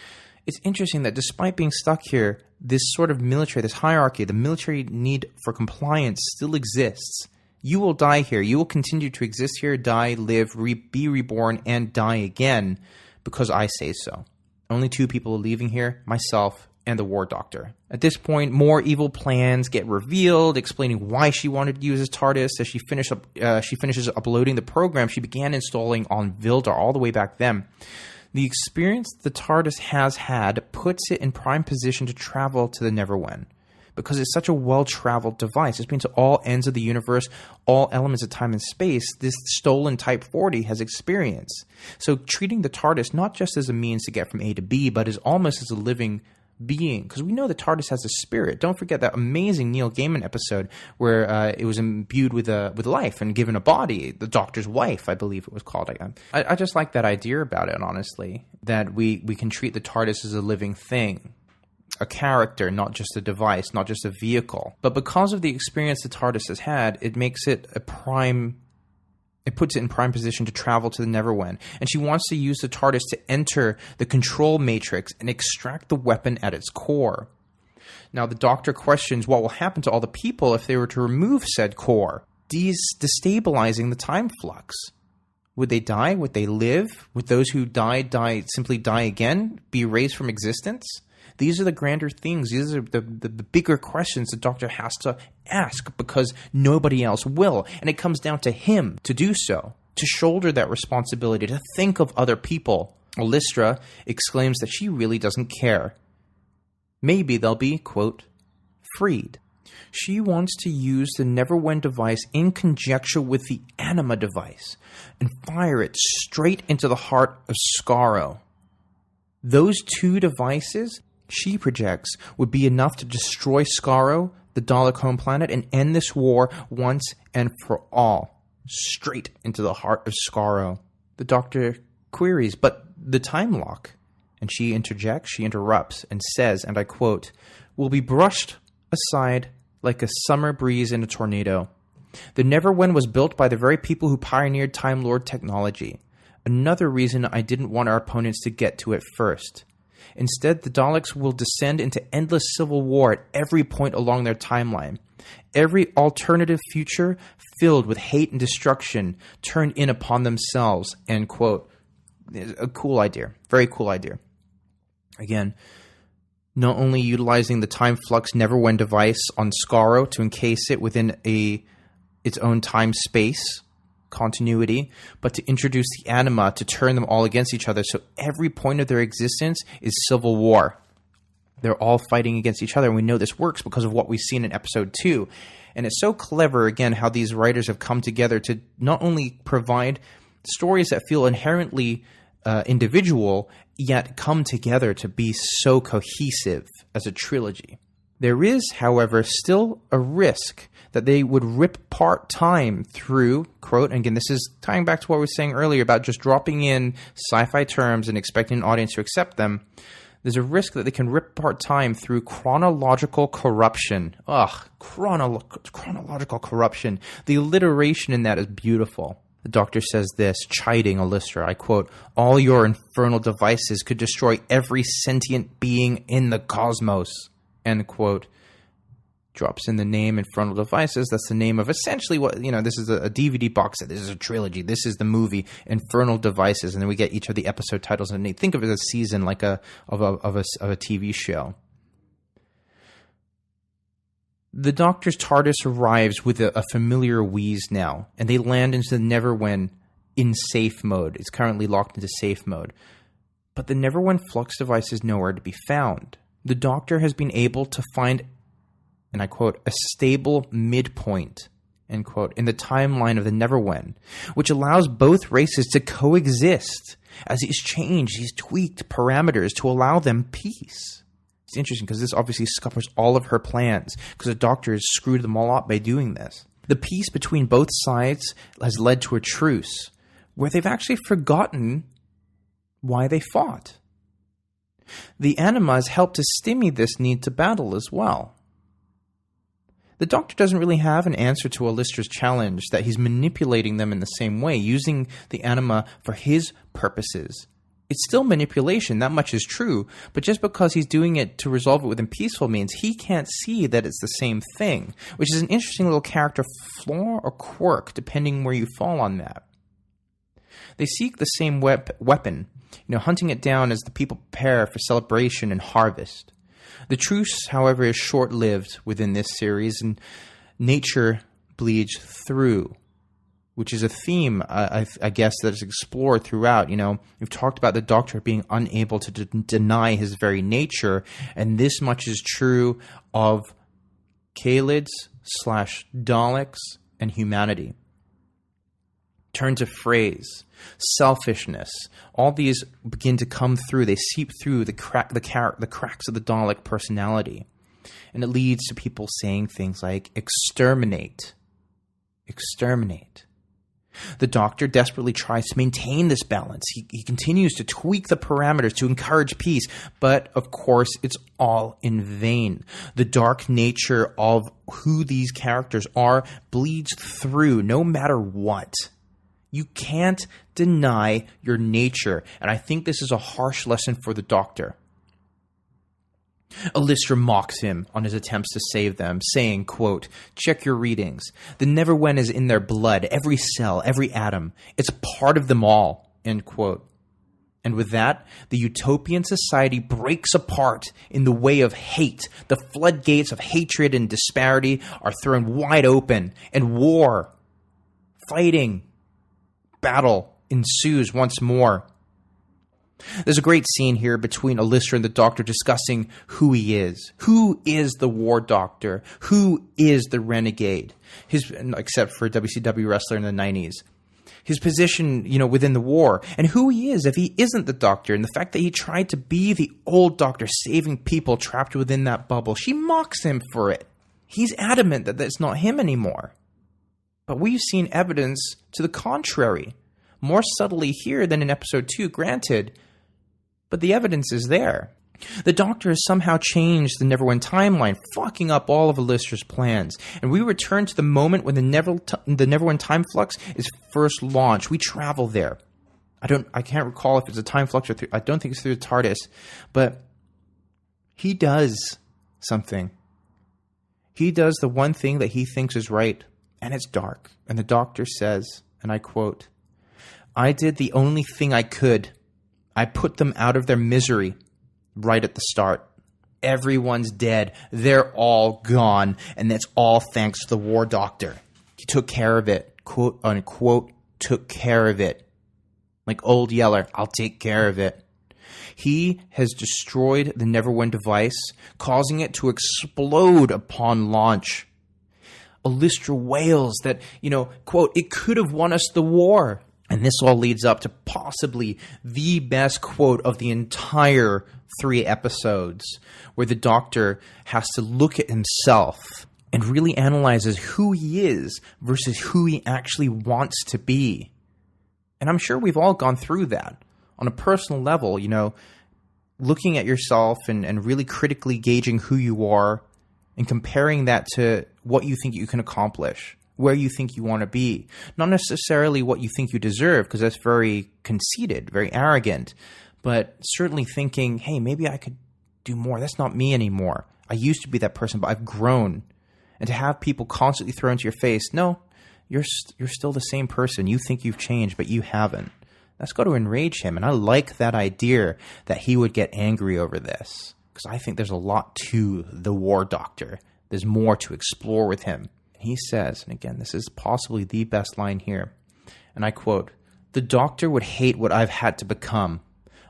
It's interesting that despite being stuck here, this sort of military, this hierarchy, the military need for compliance still exists. You will die here. You will continue to exist here, die, live, be reborn, and die again because I say so. Only two people are leaving here, myself and the War Doctor. At this point, more evil plans get revealed, explaining why she wanted to use his TARDIS. As she finishes uploading the program she began installing on Vildar all the way back then. The experience the TARDIS has had puts it in prime position to travel to the Neverwhen. Because it's such a well-traveled device. It's been to all ends of the universe, all elements of time and space, this stolen Type 40 has experienced. So treating the TARDIS not just as a means to get from A to B, but as almost as a living being. Because we know the TARDIS has a spirit. Don't forget that amazing Neil Gaiman episode where it was imbued with life and given a body. The Doctor's Wife, I believe it was called. I just like that idea about it, honestly. That we can treat the TARDIS as a living thing. A character, not just a device, not just a vehicle. But because of the experience the TARDIS has had, it makes it it puts it in prime position to travel to the Neverwhen. And she wants to use the TARDIS to enter the control matrix and extract the weapon at its core. Now, the Doctor questions what will happen to all the people if they were to remove said core, destabilizing the time flux. Would they die? Would they live? Would those who simply die again? Be erased from existence? These are the grander things. These are the bigger questions the Doctor has to ask because nobody else will. And it comes down to him to do so, to shoulder that responsibility, to think of other people. Alyssa exclaims that she really doesn't care. Maybe they'll be, quote, freed. She wants to use the Neverwhen device in conjunction with the Anima device and fire it straight into the heart of Skaro. Those two devices, she projects, would be enough to destroy Skaro, the Dalek home planet, and end this war once and for all. Straight into the heart of Skaro. The Doctor queries, but the time lock? And she interrupts, and says, and I quote, will be brushed aside like a summer breeze in a tornado. The Neverwhen was built by the very people who pioneered Time Lord technology. Another reason I didn't want our opponents to get to it first. Instead, the Daleks will descend into endless civil war at every point along their timeline. Every alternative future filled with hate and destruction turned in upon themselves, end quote. A cool idea. Very cool idea. Again, not only utilizing the time flux Neverwhen device on Skaro to encase it within its own time-space continuity, but to introduce the Anima to turn them all against each other, so every point of their existence is civil war. They're all fighting against each other, and we know this works because of what we've seen in episode 2. And it's so clever, again, how these writers have come together to not only provide stories that feel inherently individual, yet come together to be so cohesive as a trilogy. There is, however, still a risk that they would rip apart time through, quote, and again, this is tying back to what we were saying earlier about just dropping in sci-fi terms and expecting an audience to accept them. There's a risk that they can rip apart time through chronological corruption. Chronological corruption. The alliteration in that is beautiful. The Doctor says this, chiding Alyssa, I quote, all your infernal devices could destroy every sentient being in the cosmos, end quote. Drops in the name Infernal Devices. That's the name of essentially what, this is a DVD box set. This is a trilogy. This is the movie Infernal Devices. And then we get each of the episode titles underneath. Think of it as a season like of a TV show. The Doctor's TARDIS arrives with a familiar wheeze now, and they land into the Neverwhen in safe mode. It's currently locked into safe mode. But the Neverwhen flux device is nowhere to be found. The Doctor has been able to find, and I quote, a stable midpoint, end quote, in the timeline of the Neverwhen, which allows both races to coexist as he's changed, he's tweaked parameters to allow them peace. It's interesting because this obviously scuppers all of her plans because the Doctor has screwed them all up by doing this. The peace between both sides has led to a truce where they've actually forgotten why they fought. The anima has helped to stymie this need to battle as well. The Doctor doesn't really have an answer to Alistair's challenge that he's manipulating them in the same way, using the anima for his purposes. It's still manipulation, that much is true, but just because he's doing it to resolve it within peaceful means, he can't see that it's the same thing, which is an interesting little character flaw or quirk, depending where you fall on that. They seek the same weapon, hunting it down as the people prepare for celebration and harvest. The truce, however, is short-lived within this series, and nature bleeds through, which is a theme, I guess, that is explored throughout. We've talked about the Doctor being unable to deny his very nature, and this much is true of Kalids / Daleks and humanity. Turn to phrase, selfishness. All these begin to come through. They seep through the cracks of the Dalek personality. And it leads to people saying things like, exterminate. Exterminate. The Doctor desperately tries to maintain this balance. He continues to tweak the parameters to encourage peace, but of course it's all in vain. The dark nature of who these characters are bleeds through no matter what. You can't deny your nature, and I think this is a harsh lesson for the Doctor. Alistair mocks him on his attempts to save them, saying, quote, check your readings. The Neverwhen is in their blood, every cell, every atom. It's part of them all, end quote. And with that, the utopian society breaks apart in the way of hate. The floodgates of hatred and disparity are thrown wide open, and war, fighting, battle ensues once more. There's a great scene here between Alistair and the Doctor discussing who he is. Who is the War Doctor? Who is the Renegade? Except for a WCW wrestler in the 90s. His position, within the war. And who he is if he isn't the Doctor. And the fact that he tried to be the old Doctor, saving people trapped within that bubble. She mocks him for it. He's adamant that it's not him anymore. But we've seen evidence to the contrary. More subtly here than in episode 2, granted. But the evidence is there. The Doctor has somehow changed the Neverwhen timeline, fucking up all of Alistair's plans. And we return to the moment when the Neverwhen time flux is first launched. We travel there. I can't recall if it's a time flux or I don't think it's through the TARDIS. But he does something. He does the one thing that he thinks is right. And it's dark. And the Doctor says, and I quote, I did the only thing I could. I put them out of their misery right at the start. Everyone's dead. They're all gone. And that's all thanks to the War Doctor. He took care of it. Quote unquote, took care of it. Like Old Yeller, I'll take care of it. He has destroyed the Neverwhen device, causing it to explode upon launch. Alistair wails that, quote, it could have won us the war. And this all leads up to possibly the best quote of the entire 3 episodes, where the Doctor has to look at himself and really analyzes who he is versus who he actually wants to be. And I'm sure we've all gone through that on a personal level, looking at yourself and really critically gauging who you are and comparing that to what you think you can accomplish, where you think you want to be. Not necessarily what you think you deserve, because that's very conceited, very arrogant, but certainly thinking, hey, maybe I could do more. That's not me anymore. I used to be that person, but I've grown. And to have people constantly throw into your face, no, you're still the same person. You think you've changed, but you haven't. That's got to enrage him. And I like that idea that he would get angry over this, because I think there's a lot to the War Doctor. There's more to explore with him. He says, and again, this is possibly the best line here, and I quote, "The Doctor would hate what I've had to become.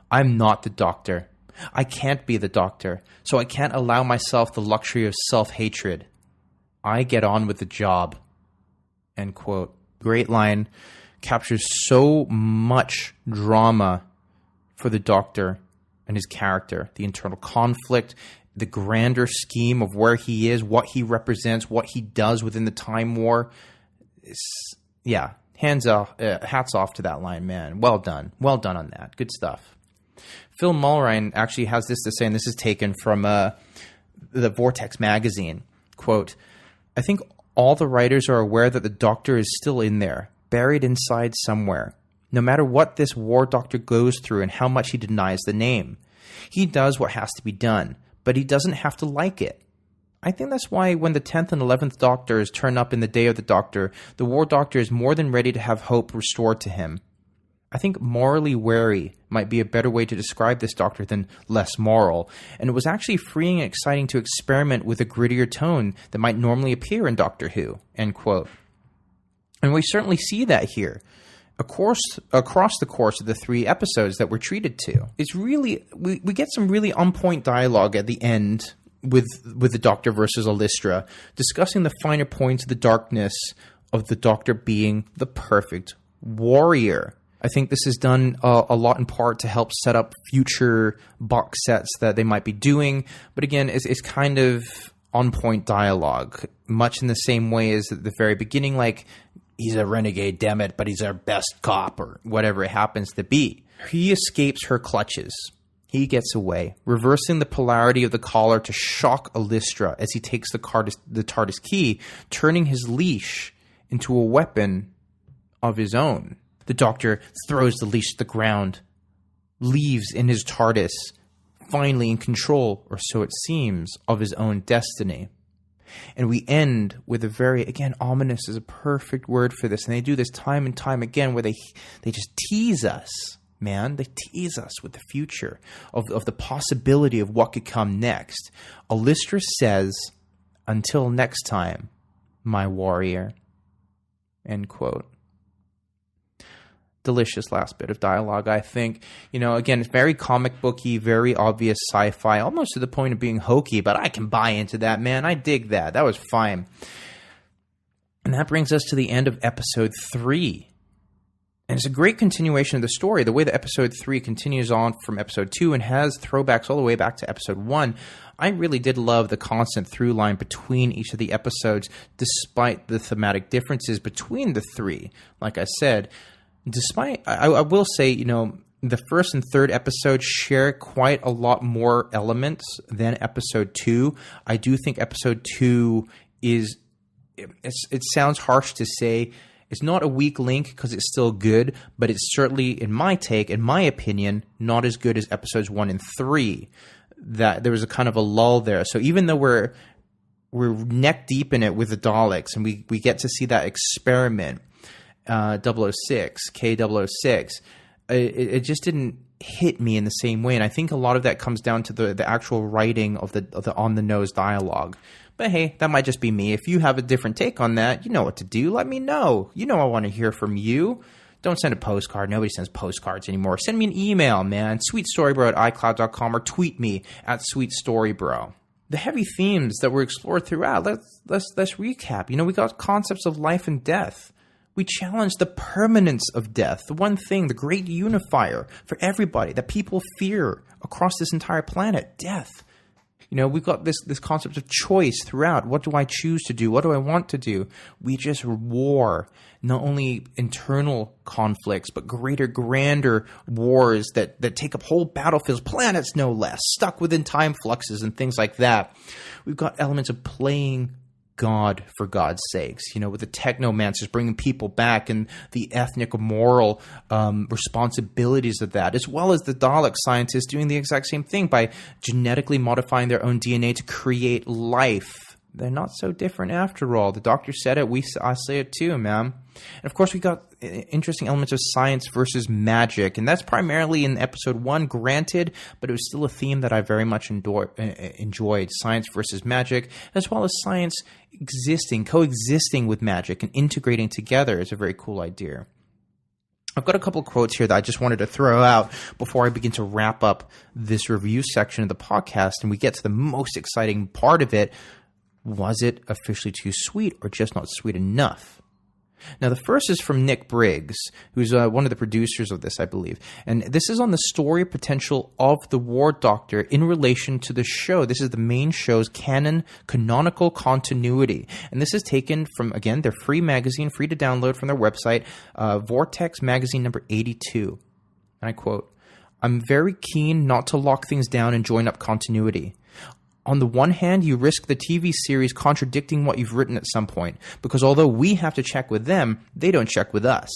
I'm not the Doctor. I can't be the Doctor, so I can't allow myself the luxury of self-hatred. I get on with the job." End quote. Great line. Captures so much drama for the Doctor and his character. The internal conflict, the grander scheme of where he is, what he represents, what he does within the Time War. Hats off to that line, man. Well done. Well done on that. Good stuff. Phil Mulrine actually has this to say, and this is taken from the Vortex magazine. Quote, "I think all the writers are aware that the Doctor is still in there, buried inside somewhere. No matter what this War Doctor goes through and how much he denies the name. He does what has to be done, but he doesn't have to like it. I think that's why when the 10th and 11th Doctors turn up in the Day of the Doctor, the War Doctor is more than ready to have hope restored to him. I think morally wary might be a better way to describe this Doctor than less moral, and it was actually freeing and exciting to experiment with a grittier tone that might normally appear in Doctor Who." End quote. And we certainly see that here. Across the course of the 3 episodes that we're treated to. It's really, we get some really on-point dialogue at the end with the Doctor versus Alystra, discussing the finer points of the darkness of the Doctor being the perfect warrior. I think this is done a lot in part to help set up future box sets that they might be doing. But again, it's kind of on-point dialogue, much in the same way as at the very beginning, like, he's a renegade, damn it, but he's our best cop, or whatever it happens to be. He escapes her clutches. He gets away, reversing the polarity of the collar to shock Alystra as he takes the TARDIS key, turning his leash into a weapon of his own. The Doctor throws the leash to the ground, leaves in his TARDIS, finally in control, or so it seems, of his own destiny. And we end with a very, again, ominous is a perfect word for this, and they do this time and time again where they just tease us, man. They tease us with the future of the possibility of what could come next. Alystra says, "Until next time, my warrior." End quote. Delicious last bit of dialogue, I think. You know, again, it's very comic booky, very obvious sci-fi, almost to the point of being hokey, but I can buy into that, man. I dig that. That was fine. And that brings us to the end of episode 3. And it's a great continuation of the story. The way that episode 3 continues on from episode 2 and has throwbacks all the way back to episode 1. I really did love the constant through line between each of the episodes, despite the thematic differences between the 3. Like I said, despite, I will say, you know, the first and third episode share quite a lot more elements than episode 2. I do think episode 2 is, it sounds harsh to say, it's not a weak link because it's still good, but it's certainly, in my take, in my opinion, not as good as episodes 1 and 3. That there was a kind of a lull there. So even though we're neck deep in it with the Daleks, and we get to see that experiment, 006, K006, it just didn't hit me in the same way. And I think a lot of that comes down to the actual writing of the on-the-nose dialogue. But hey, that might just be me. If you have a different take on that, you know what to do. Let me know. You know I want to hear from you. Don't send a postcard. Nobody sends postcards anymore. Send me an email, man. sweetstorybro@icloud.com, or tweet me at sweetstorybro. The heavy themes that were explored throughout, let's recap. You know, we got concepts of life and death. We challenged the permanence of death, the one thing, the great unifier for everybody that people fear across this entire planet, death. You know, we've got this concept of choice throughout. What do I choose to do? What do I want to do? We just war, not only internal conflicts, but greater, grander wars that take up whole battlefields, planets no less, stuck within time fluxes and things like that. We've got elements of playing God, for God's sakes, you know, with the technomancers bringing people back and the ethnic moral responsibilities of that, as well as the Dalek scientists doing the exact same thing by genetically modifying their own DNA to create life they're not so different after all. The Doctor said it, I say it too, man. And of course, we got interesting elements of science versus magic, and that's primarily in episode 1, granted, but it was still a theme that I very much enjoyed. Science versus magic, as well as science coexisting with magic and integrating together is a very cool idea. I've got a couple of quotes here that I just wanted to throw out before I begin to wrap up this review section of the podcast, and we get to the most exciting part of it. Was it officially too sweet or just not sweet enough? Now, the first is from Nick Briggs, who's one of the producers of this, I believe. And this is on the story potential of the War Doctor in relation to the show. This is the main show's canonical continuity. And this is taken from, again, their free magazine, free to download from their website, Vortex Magazine number 82. And I quote, "I'm very keen not to lock things down and join up continuity. On the one hand, you risk the TV series contradicting what you've written at some point, because although we have to check with them, they don't check with us.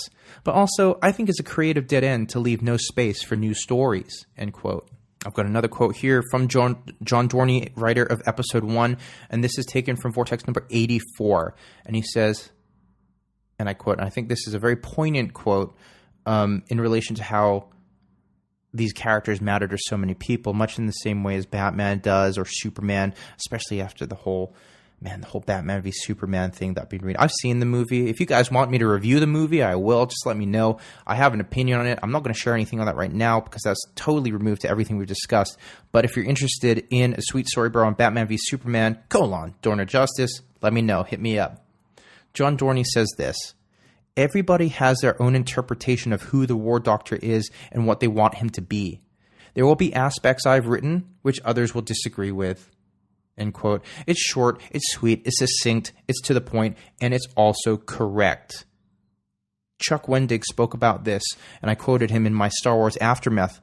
But also, I think it's a creative dead end to leave no space for new stories." End quote. I've got another quote here from John Dorney, writer of episode 1, and this is taken from Vortex number 84. And he says, and I quote, and I think this is a very poignant quote in relation to how these characters matter to so many people, much in the same way as Batman does, or Superman, especially after the whole Batman v Superman thing that I've been reading. I've seen the movie. If you guys want me to review the movie, I will. Just let me know. I have an opinion on it. I'm not going to share anything on that right now because that's totally removed to everything we've discussed. But if you're interested in a sweet story, bro, on Batman v Superman, Dorner Justice, let me know. Hit me up. John Dorney says this: "Everybody has their own interpretation of who the War Doctor is and what they want him to be. There will be aspects I've written which others will disagree with." End quote. It's short, it's sweet, it's succinct, it's to the point, and it's also correct. Chuck Wendig spoke about this, and I quoted him in my Star Wars Aftermath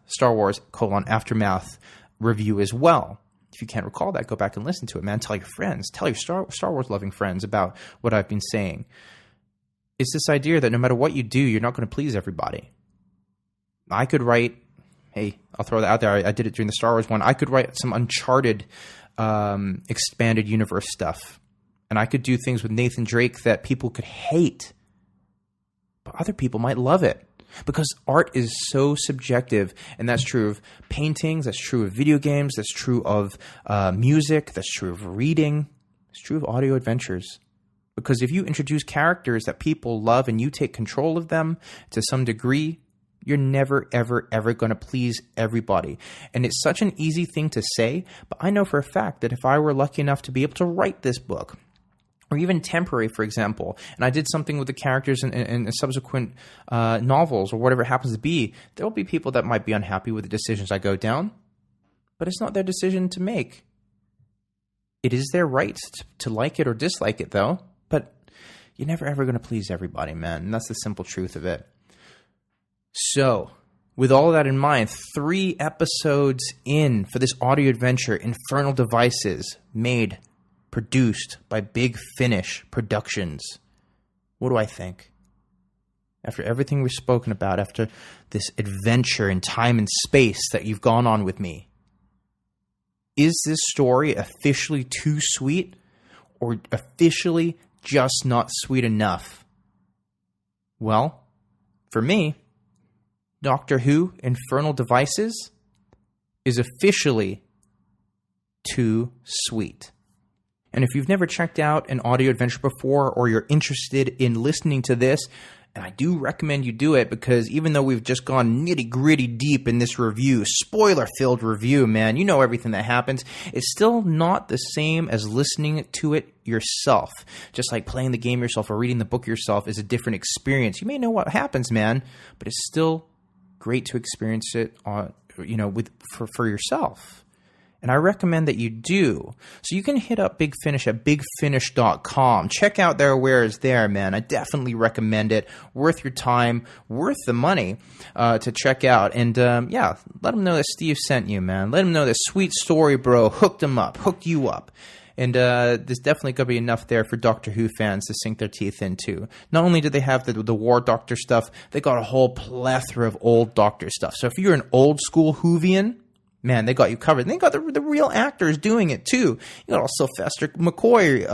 review as well. If you can't recall that, go back and listen to it, man. Tell your friends, tell your Star Wars loving friends about what I've been saying. It's this idea that no matter what you do, you're not going to please everybody. I could write, hey, I'll throw that out there. I did it during the Star Wars one. I could write some Uncharted expanded universe stuff. And I could do things with Nathan Drake that people could hate. But other people might love it. Because art is so subjective. And that's true of paintings. That's true of video games. That's true of music. That's true of reading. It's true of audio adventures. Because if you introduce characters that people love and you take control of them to some degree, you're never, ever, ever going to please everybody. And it's such an easy thing to say, but I know for a fact that if I were lucky enough to be able to write this book, or even Temporary, for example, and I did something with the characters in subsequent novels or whatever it happens to be, there will be people that might be unhappy with the decisions I go down, but it's not their decision to make. It is their right to like it or dislike it, though. But you're never, ever going to please everybody, man. And that's the simple truth of it. So, with all of that in mind, 3 episodes in for this audio adventure, Infernal Devices, produced by Big Finish Productions. What do I think? After everything we've spoken about, after this adventure in time and space that you've gone on with me, is this story officially too sweet or officially just not sweet enough? Well, for me, Doctor Who Infernal Devices is officially too sweet. And if you've never checked out an audio adventure before, or you're interested in listening to this, and I do recommend you do it, because even though we've just gone nitty-gritty deep in this review, spoiler-filled review, man, you know everything that happens, it's still not the same as listening to it yourself. Just like playing the game yourself or reading the book yourself is a different experience. You may know what happens, man, but it's still great to experience it for yourself. And I recommend that you do. So you can hit up Big Finish at bigfinish.com. Check out their wares there, man. I definitely recommend it. Worth your time, worth the money to check out. And let them know that Steve sent you, man. Let them know that Sweet Story Bro hooked you up. And there's definitely going to be enough there for Doctor Who fans to sink their teeth into. Not only do they have the War Doctor stuff, they got a whole plethora of old Doctor stuff. So if you're an old school Whovian, Man, they got you covered. And they got the real actors doing it too. You got all Sylvester McCoy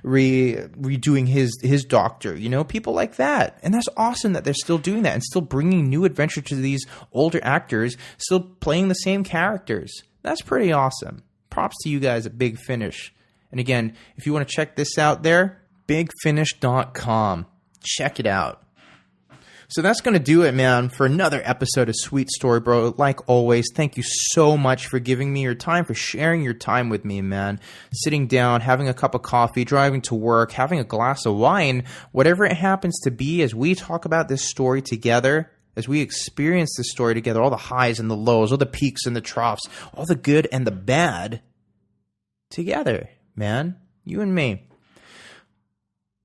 redoing his doctor. You know, people like that. And that's awesome that they're still doing that and still bringing new adventure to these older actors, still playing the same characters. That's pretty awesome. Props to you guys at Big Finish. And again, if you want to check this out there, bigfinish.com. Check it out. So that's going to do it, man, for another episode of Sweet Story Bro. Like always, thank you so much for giving me your time, for sharing your time with me, man. Sitting down, having a cup of coffee, driving to work, having a glass of wine, whatever it happens to be as we talk about this story together, as we experience this story together, all the highs and the lows, all the peaks and the troughs, all the good and the bad together, man. You and me.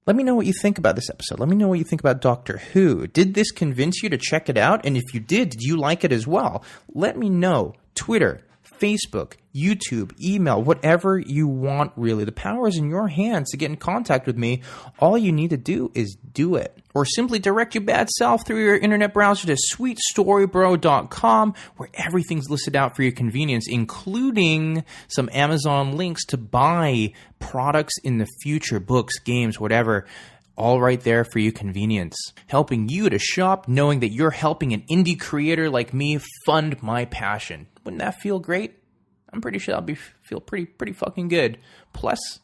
Let me know what you think about this episode. Let me know what you think about Doctor Who. Did this convince you to check it out? And if you did you like it as well? Let me know. Twitter, Facebook, YouTube, email, whatever you want, really. The power is in your hands to get in contact with me. All you need to do is do it. Or simply direct your bad self through your internet browser to sweetstorybro.com, where everything's listed out for your convenience, including some Amazon links to buy products in the future, books, games, whatever. All right there for your convenience. Helping you to shop, knowing that you're helping an indie creator like me fund my passion. Wouldn't that feel great? I'm pretty sure I'll feel pretty fucking good. Plus,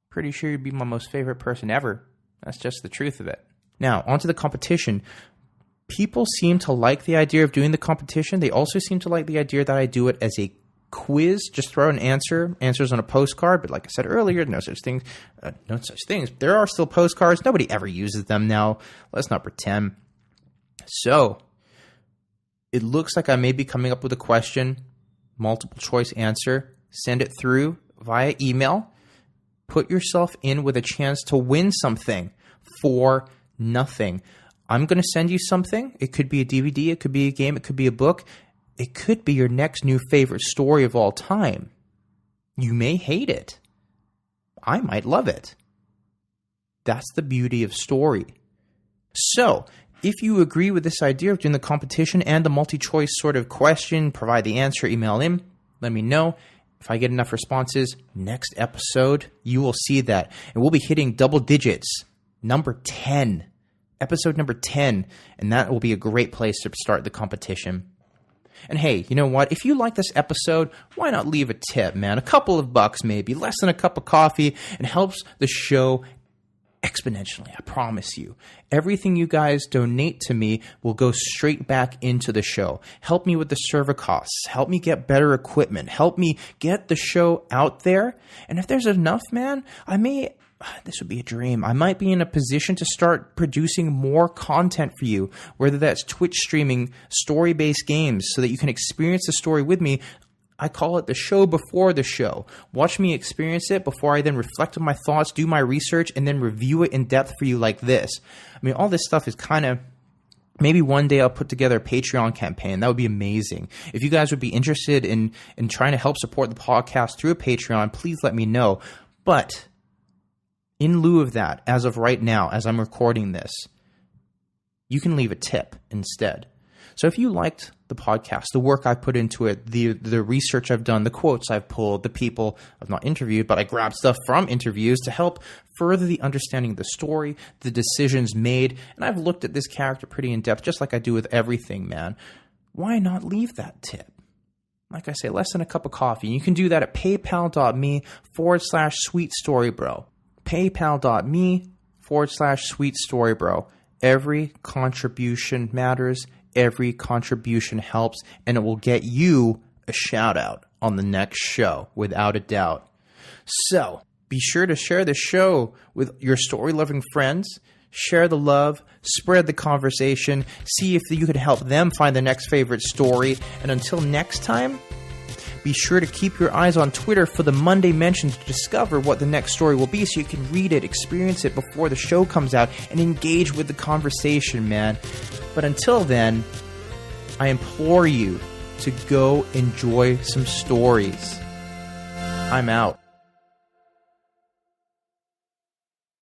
pretty sure you'd be my most favorite person ever. That's just the truth of it. Now, onto the competition. People seem to like the idea of doing the competition. They also seem to like the idea that I do it as a quiz. Just throw an answers on a postcard. But like I said earlier, no such things. There are still postcards. Nobody ever uses them now. Let's not pretend. So, it looks like I may be coming up with a question, multiple choice answer. Send it through via email. Put yourself in with a chance to win something for nothing. I'm going to send you something. It could be a DVD. It could be a game. It could be a book. It could be your next new favorite story of all time. You may hate it. I might love it. That's the beauty of story. So, if you agree with this idea of doing the competition and the multi-choice sort of question, provide the answer, email in, let me know. If I get enough responses, next episode, you will see that. And we'll be hitting double digits. Number 10. Episode number 10. And that will be a great place to start the competition. And hey, you know what? If you like this episode, why not leave a tip, man? A couple of bucks maybe, less than a cup of coffee. It helps the show exponentially, I promise you. Everything you guys donate to me will go straight back into the show. Help me with the server costs. Help me get better equipment. Help me get the show out there. And if there's enough, man, this would be a dream. I might be in a position to start producing more content for you, whether that's Twitch streaming story-based games so that you can experience the story with me. I call it the show before the show. Watch me experience it before I then reflect on my thoughts, do my research, and then review it in depth for you like this. I mean, all this stuff is kind of... Maybe one day I'll put together a Patreon campaign. That would be amazing. If you guys would be interested in trying to help support the podcast through a Patreon, please let me know. But in lieu of that, as of right now, as I'm recording this, you can leave a tip instead. So if you liked the podcast, the work I put into it, the research I've done, the quotes I've pulled, the people I've not interviewed, but I grabbed stuff from interviews to help further the understanding of the story, the decisions made, and I've looked at this character pretty in depth, just like I do with everything, man. Why not leave that tip? Like I say, less than a cup of coffee. You can do that at paypal.me/sweetstorybro. paypal.me/sweetstorybro. Every contribution matters. Every contribution helps, and it will get you a shout out on the next show, without a doubt. So, be sure to share the show with your story-loving friends. Share the love, spread the conversation, see if you could help them find the next favorite story. And until next time, be sure to keep your eyes on Twitter for the Monday mention to discover what the next story will be so you can read it, experience it before the show comes out, and engage with the conversation, man. But until then, I implore you to go enjoy some stories. I'm out.